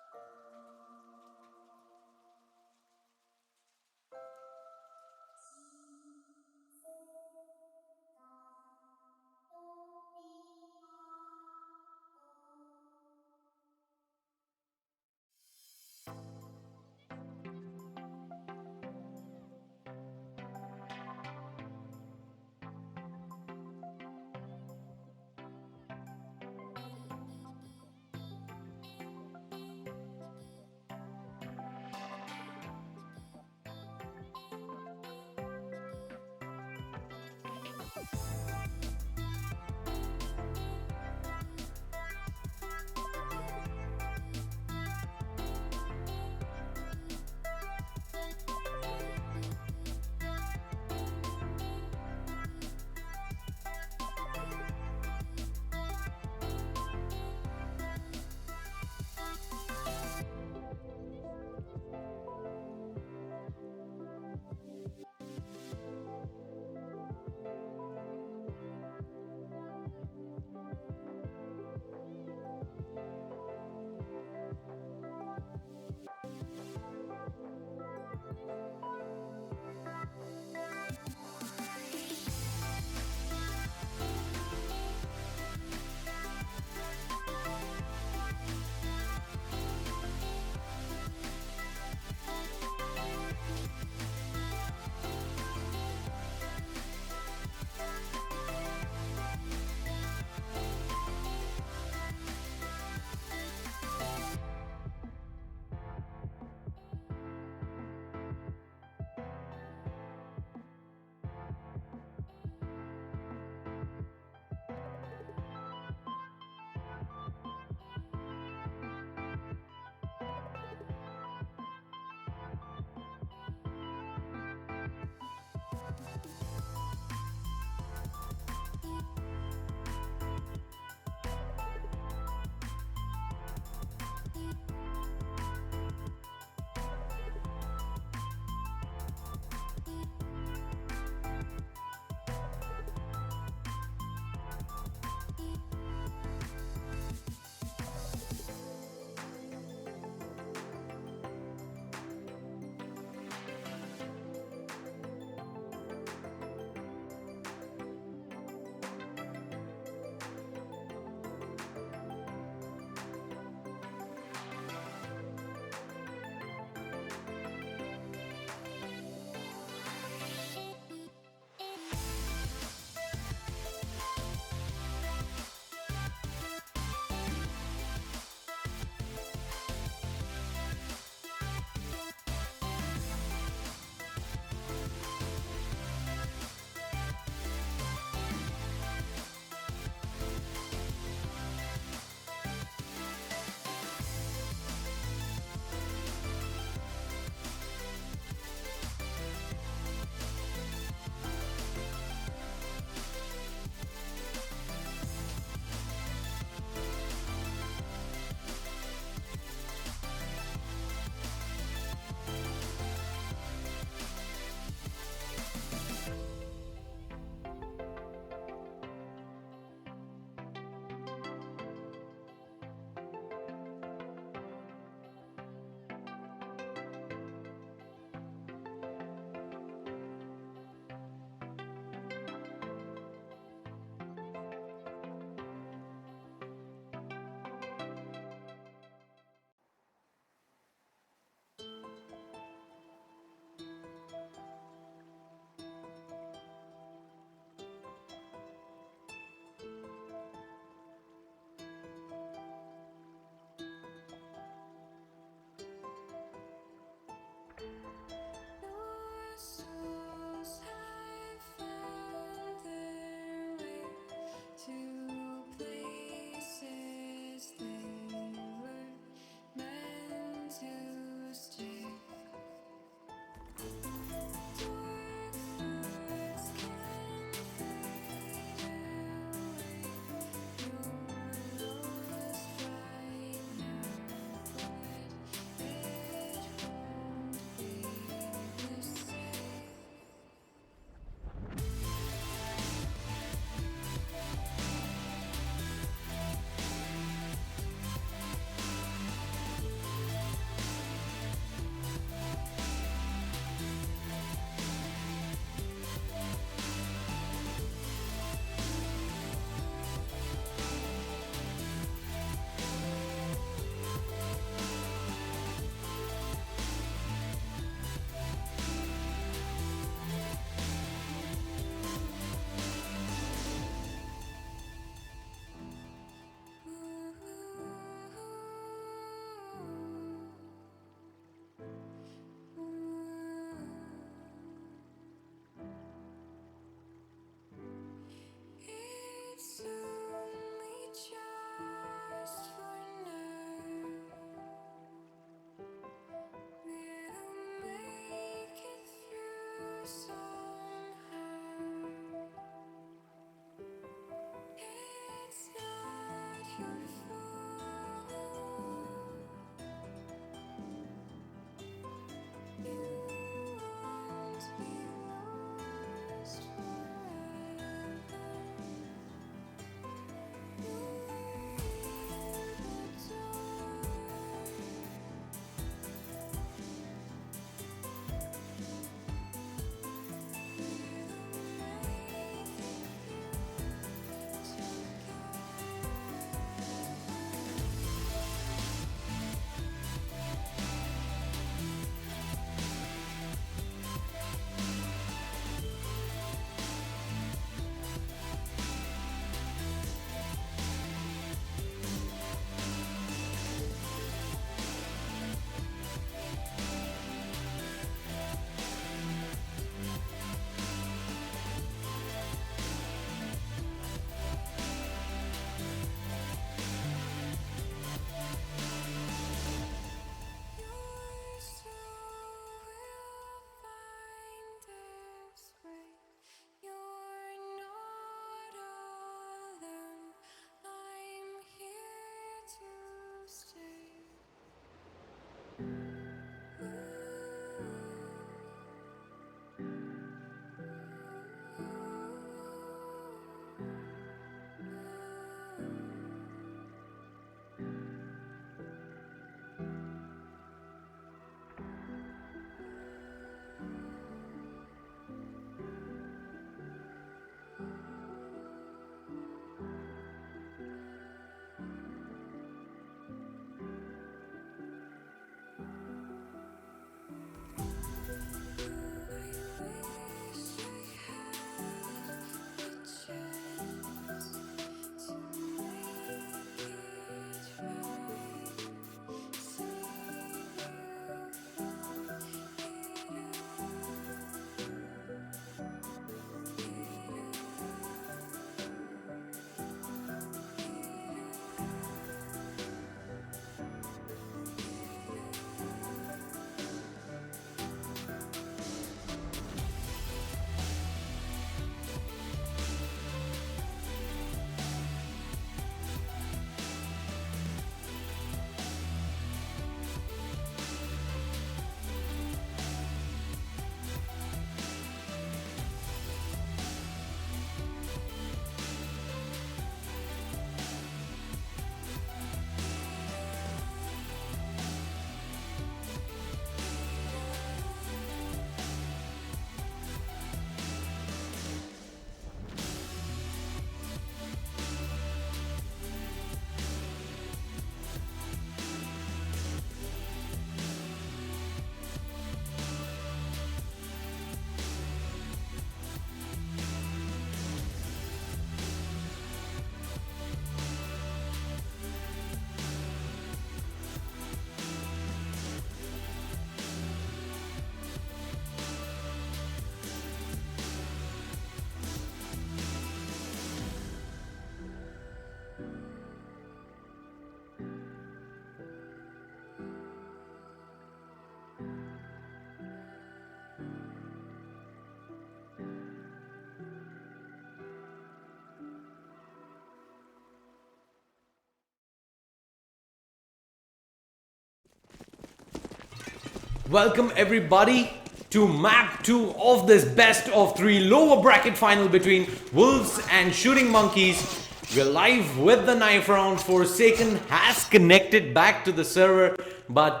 Welcome everybody to map 2 of this best of 3 lower bracket final between Wolves and Shooting Monkeys. We're live with the knife round. Forsaken has connected back to the server, but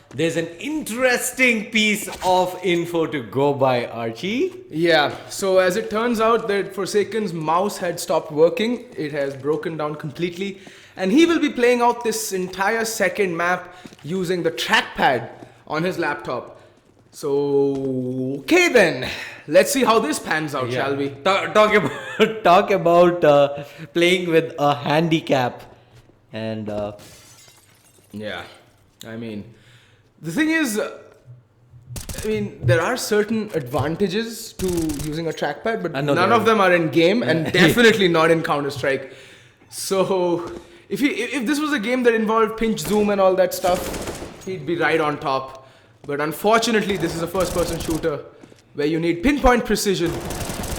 there's an interesting piece of info to go by, Archie. Yeah, so as it turns out that Forsaken's mouse had stopped working. It has broken down completely. And he will be playing out this entire second map using the trackpad on his laptop. So, okay then. Let's see how this pans out, shall we? Talk about playing with a handicap. And yeah, I mean, the thing is, there are certain advantages to using a trackpad, but none of them are in game, and definitely not in Counter-Strike. So, if this was a game that involved pinch zoom and all that stuff, he'd be right on top. But unfortunately, this is a first-person shooter where you need pinpoint precision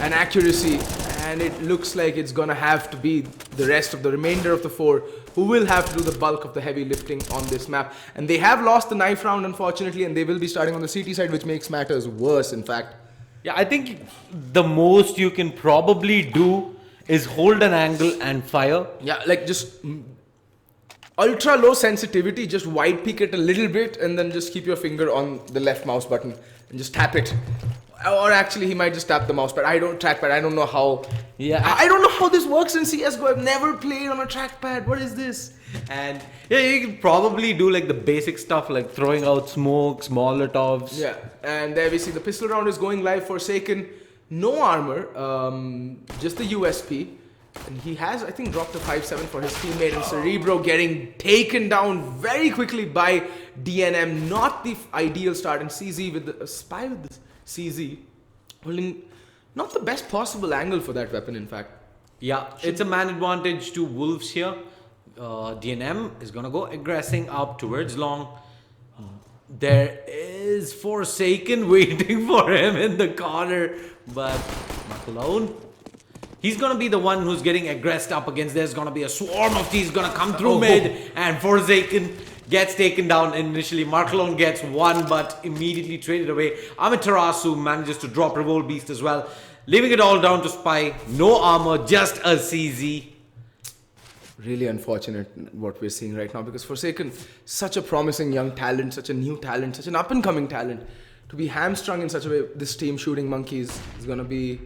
and accuracy, and it looks like it's gonna have to be the rest of the remainder of the 4 who will have to do the bulk of the heavy lifting on this map. And they have lost the knife round, unfortunately, and they will be starting on the CT side, which makes matters worse, in fact. Yeah, I think the most you can probably do is hold an angle and fire. Yeah, like just ultra low sensitivity, just wide peek it a little bit and then just keep your finger on the left mouse button and just tap it. Or actually, he might just tap the mousepad. I don't trackpad. I don't know how. Yeah, I don't know how this works in CS:GO. I've never played on a trackpad. What is this? And yeah, you can probably do like the basic stuff like throwing out smokes, Molotovs. Yeah, and there we see the pistol round is going live. Forsaken, no armor, just the USP. And he has, I think, dropped a 5-7 for his teammate, and Cerebro getting taken down very quickly by DNM. Not the ideal start, and CZ with the spy with the CZ holding not the best possible angle for that weapon, in fact. Yeah, it's a man advantage to Wolves here. DNM is gonna go aggressing up towards long. There is Forsaken waiting for him in the corner, but not alone. He's gonna be the one who's getting aggressed up against. There's gonna be a swarm of these gonna come through mid, and Forsaken gets taken down initially. Markelon gets one, but immediately traded away. Amaterasu manages to drop Revolt Beast as well, leaving it all down to Spy. No armor, just a CZ. Really unfortunate what we're seeing right now, because Forsaken, such a promising young talent, such a new talent, such an up-and-coming talent, to be hamstrung in such a way. This team shooting monkeys is gonna be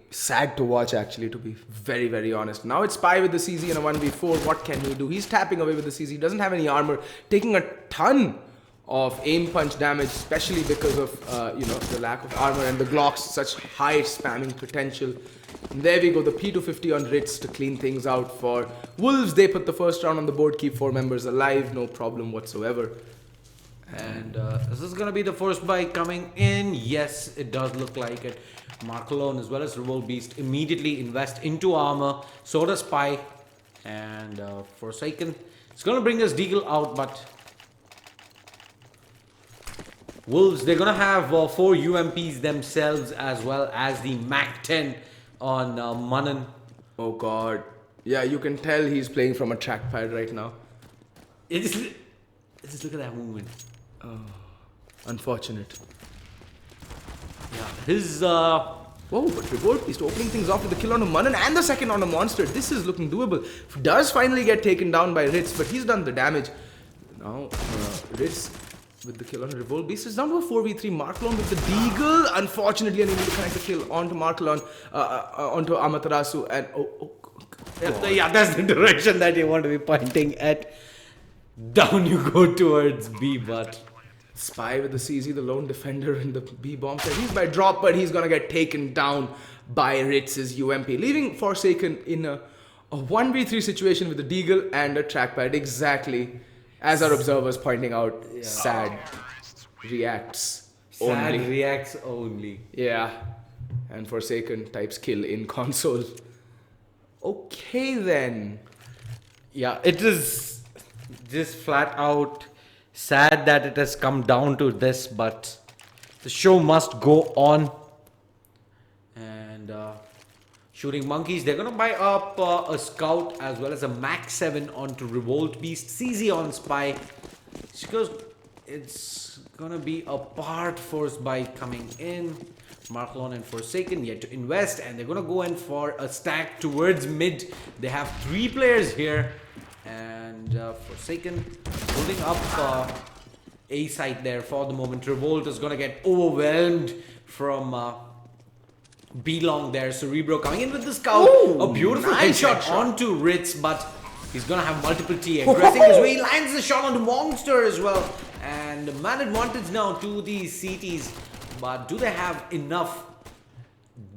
sad to watch, actually, to be very, very honest. Now it's Spy with the CZ in a 1v4. What can he do? He's tapping away with the CZ, doesn't have any armor, taking a ton of aim punch damage, especially because of the lack of armor and the Glock's such high spamming potential. And there we go, the P250 on Ritz to clean things out for Wolves. They put the first round on the board, keep 4 members alive, no problem whatsoever. And this is going to be the first buy coming in. Yes, it does look like it. Markelon as well as Revolt Beast immediately invest into armor. So does Spy. And Forsaken. It's going to bring this Deagle out, but Wolves, they're going to have 4 UMPs themselves, as well as the Mac 10 on Manan. Oh god. Yeah, you can tell he's playing from a trackpad right now. Just look at that movement. Oh, unfortunate. Yeah, his Whoa, but Revolt Beast opening things off with the kill on a Manan and the second on a Monster. This is looking doable. Does finally get taken down by Ritz, but he's done the damage. Now, Ritz with the kill on Revolt Beast is down to a 4v3. Markelon with the Deagle, unfortunately unable to connect the kill onto Markelon, onto Amaterasu, and yeah, that's the direction that you want to be pointing at. Down you go towards B, but Spy with the CZ, the lone defender in the B bomb side. He's by drop, but he's gonna get taken down by Ritz's UMP, leaving Forsaken in a 1v3 situation with the Deagle and a trackpad, exactly as our observers pointing out. Yeah. Sad reacts only. Yeah, and Forsaken types kill in console. Okay then. Yeah, it is just flat out sad that it has come down to this, but the show must go on. And Shooting Monkeys, they're gonna buy up a Scout as well as a Max 7 onto Revolt Beast, CZ on Spy, because it's gonna be a part force buy coming in. Markelon and Forsaken yet to invest, and they're gonna go in for a stack towards mid. They have 3 players here, and Forsaken holding up A site there for the moment. Revolt is gonna get overwhelmed from B long there. Cerebro coming in with the Scout. Ooh, a beautiful nice headshot onto Ritz, but he's gonna have multiple T aggressing his way. He lands the shot onto Monster as well, and man advantage now to the CTs. But do they have enough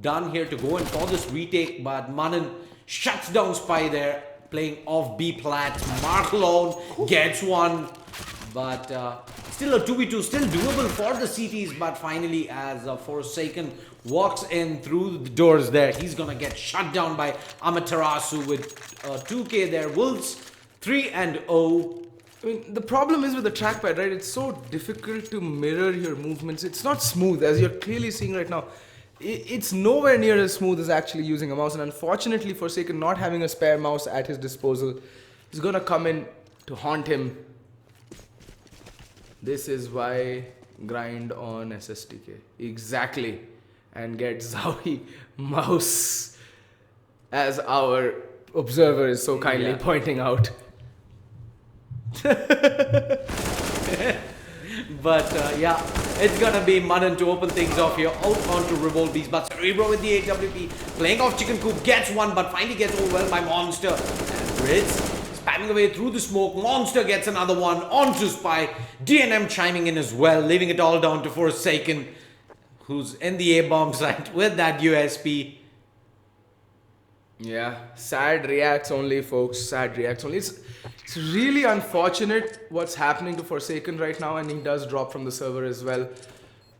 done here to go in for this retake? But Manan shuts down Spy there, playing off B plat. Markelon gets one, but still a 2v2, still doable for the CTs. But finally, as Forsaken walks in through the doors there, he's gonna get shut down by Amaterasu with 2k there. Wolves 3-0. I mean, the problem is with the trackpad, right? It's so difficult to mirror your movements. It's not smooth, as you're clearly seeing right now. It's nowhere near as smooth as actually using a mouse. And unfortunately, Forsaken not having a spare mouse at his disposal is going to come in to haunt him. This is why grind on SSTK. Exactly. And get Zowie mouse, as our observer is so kindly pointing out. But yeah, it's gonna be Manan to open things off here, out onto Revolt Beast. But Cerebro with the AWP, playing off Chicken Coop, gets one, but finally gets overwhelmed by Monster. And Ritz spamming away through the smoke. Monster gets another one onto Spy. DNM chiming in as well, leaving it all down to Forsaken, who's in the A-bomb site with that USP. Yeah, sad reacts only, folks. Sad reacts only. It's really unfortunate what's happening to Forsaken right now, and he does drop from the server as well.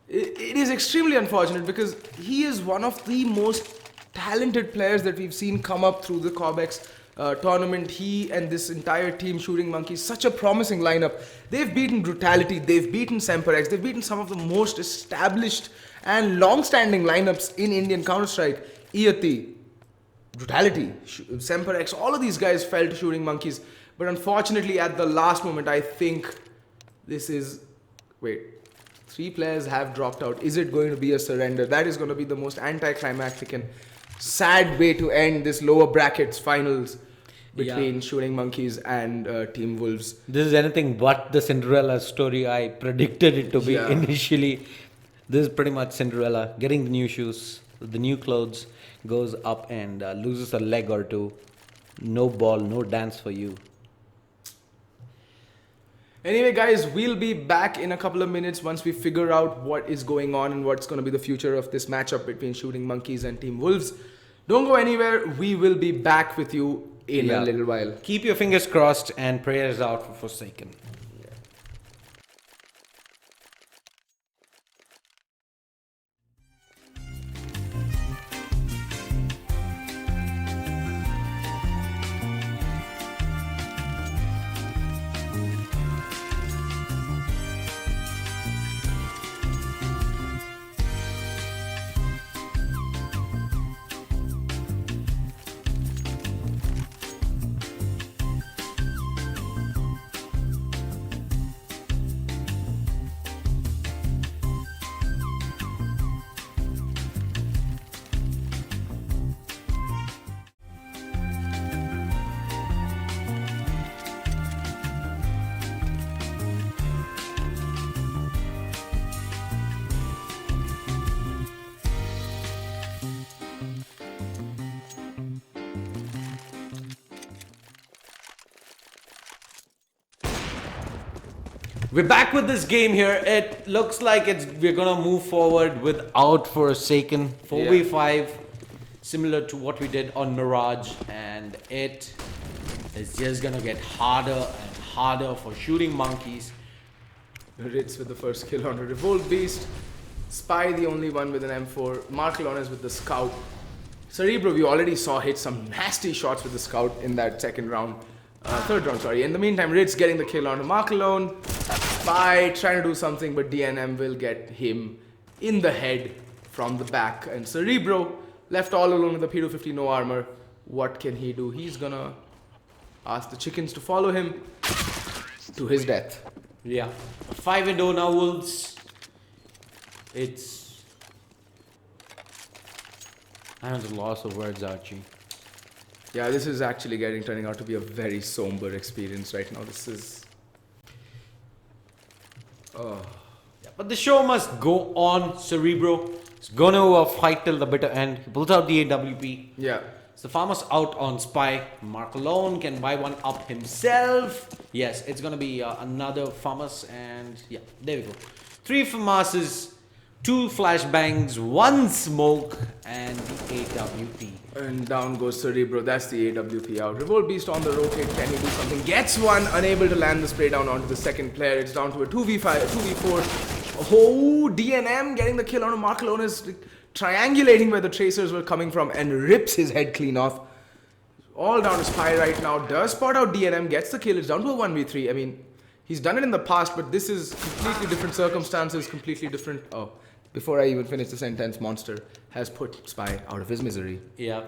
It is extremely unfortunate because he is one of the most talented players that we've seen come up through the Cobx tournament. He and this entire team, Shooting Monkeys, such a promising lineup. They've beaten Brutality, they've beaten Semperex, they've beaten some of the most established and long-standing lineups in Indian Counter-Strike. Iati, Brutality, Semperex, all of these guys fell to Shooting Monkeys. But unfortunately, at the last moment, I think this is... Wait. 3 players have dropped out. Is it going to be a surrender? That is going to be the most anticlimactic and sad way to end this lower brackets finals between Shooting Monkeys and Team Wolves. This is anything but the Cinderella story I predicted it to be initially. This is pretty much Cinderella getting the new shoes, the new clothes, goes up and loses a leg or two. No ball, no dance for you. Anyway, guys, we'll be back in a couple of minutes once we figure out what is going on and what's going to be the future of this matchup between Shooting Monkeys and Team Wolves. Don't go anywhere. We will be back with you in a little while. Keep your fingers crossed and prayers out for Forsaken. We're back with this game here. It looks like we're gonna move forward without Forsaken 4v5, similar to what we did on Mirage, and it is just gonna get harder and harder for Shooting Monkeys. Ritz with the first kill on a Revolt Beast. Spy the only one with an M4. Markelon is with the Scout. Cerebro, we already saw hit some nasty shots with the Scout in that third round, sorry. In the meantime, Ritz getting the kill on Markelon. Spy trying to do something, but DNM will get him in the head from the back. And Cerebro left all alone with the P250 no armor. What can he do? He's gonna ask the chickens to follow him to his death. Yeah. 5-0 now, Wolves. I'm at a loss of words, Archie. Yeah, this is actually turning out to be a very somber experience right now. This is... Yeah, but the show must go on. Cerebro is gonna fight till the bitter end. He pulls out the AWP. Yeah. So the farmer's out on Spy. Mark alone can buy one up himself. Yes, it's gonna be another farmer's, and yeah, there we go. 3 FAMASes, 2 flashbangs, 1 smoke, and the AWP. And down goes Cerebro. That's the AWP out. Revolt Beast on the rotate. Can he do something? Gets one. Unable to land the spray down onto the second player. It's down to a 2v5, 2v4. Oh, DNM getting the kill on a Markelon is triangulating where the tracers were coming from and rips his head clean off. All down to Spy right now. Does spot out DNM. Gets the kill. It's down to a 1v3. I mean, he's done it in the past, but this is completely different circumstances. Completely different... Oh. Before I even finish the sentence, Monster has put Spy out of his misery. Yeah.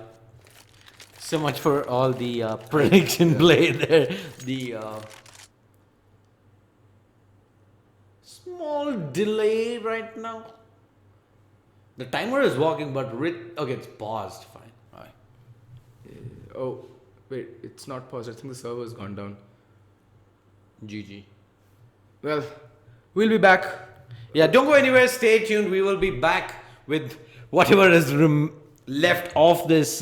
So much for all the prediction play there. The small delay right now. The timer is walking, but okay, it's paused. Fine. All right. Oh, wait, it's not paused. I think the server's gone down. GG. Well, we'll be back. Yeah, don't go anywhere. Stay tuned. We will be back with whatever is left of this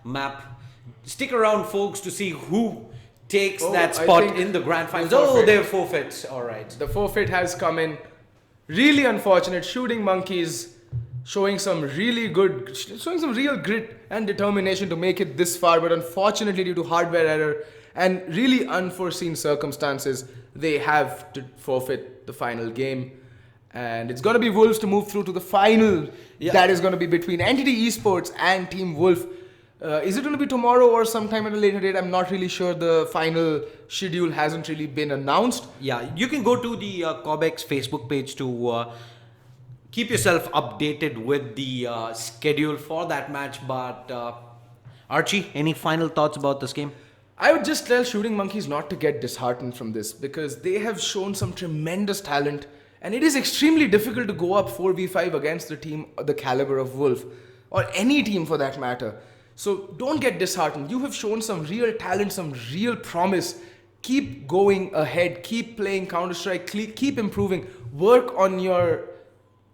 map. Stick around, folks, to see who takes that spot in the grand finals. Oh, they're forfeits. All right. The forfeit has come in. Really unfortunate. Shooting Monkeys showing some real grit and determination to make it this far, but unfortunately, due to hardware error and really unforeseen circumstances, they have to forfeit the final game. And it's going to be Wolves to move through to the final. Yeah. That is going to be between Entity Esports and Team Wolf. Is it going to be tomorrow or sometime at a later date? I'm not really sure. The final schedule hasn't really been announced. Yeah, you can go to the Cobx Facebook page to keep yourself updated with the schedule for that match. But Archie, any final thoughts about this game? I would just tell Shooting Monkeys not to get disheartened from this because they have shown some tremendous talent, and it is extremely difficult to go up 4v5 against the team the caliber of Wolf, or any team for that matter. So don't get disheartened. You have shown some real talent, some real promise. Keep going ahead, keep playing Counter-Strike, keep improving, work on your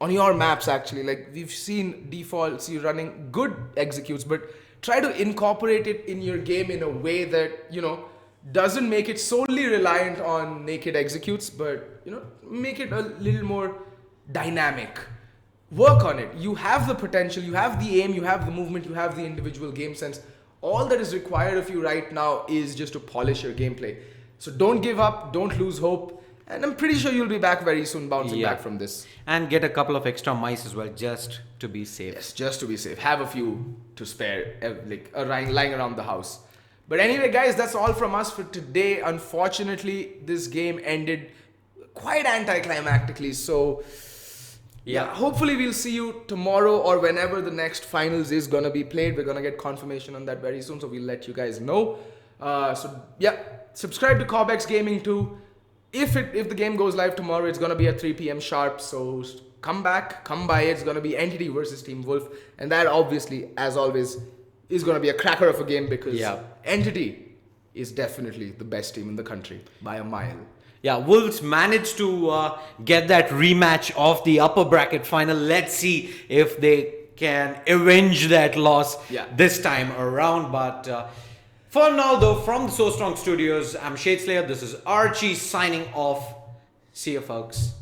maps actually. Like we've seen defaults, you running good executes, but try to incorporate it in your game in a way that, doesn't make it solely reliant on naked executes, but, make it a little more dynamic. Work on it. You have the potential, you have the aim, you have the movement, you have the individual game sense. All that is required of you right now is just to polish your gameplay. So don't give up, don't lose hope, and I'm pretty sure you'll be back very soon, bouncing back from this. And get a couple of extra mice as well, just to be safe. Yes, just to be safe. Have a few to spare, lying around the house. But anyway, guys, that's all from us for today. Unfortunately, this game ended quite anticlimactically, so hopefully we'll see you tomorrow or whenever the next finals is gonna be played. We're gonna get confirmation on that very soon, so we'll let you guys know. Subscribe to Cobx Gaming too. If the game goes live tomorrow, it's gonna be at 3 p.m. sharp. So come by. It's gonna be Entity versus Team Wolf, and that obviously, as always, is gonna be a cracker of a game because Entity is definitely the best team in the country by a mile. Yeah, Wolves managed to get that rematch of the upper bracket final. Let's see if they can avenge that loss this time around. But for now, though, from the So Strong Studios, I'm Shadeslayer. This is Archie signing off. See you, folks.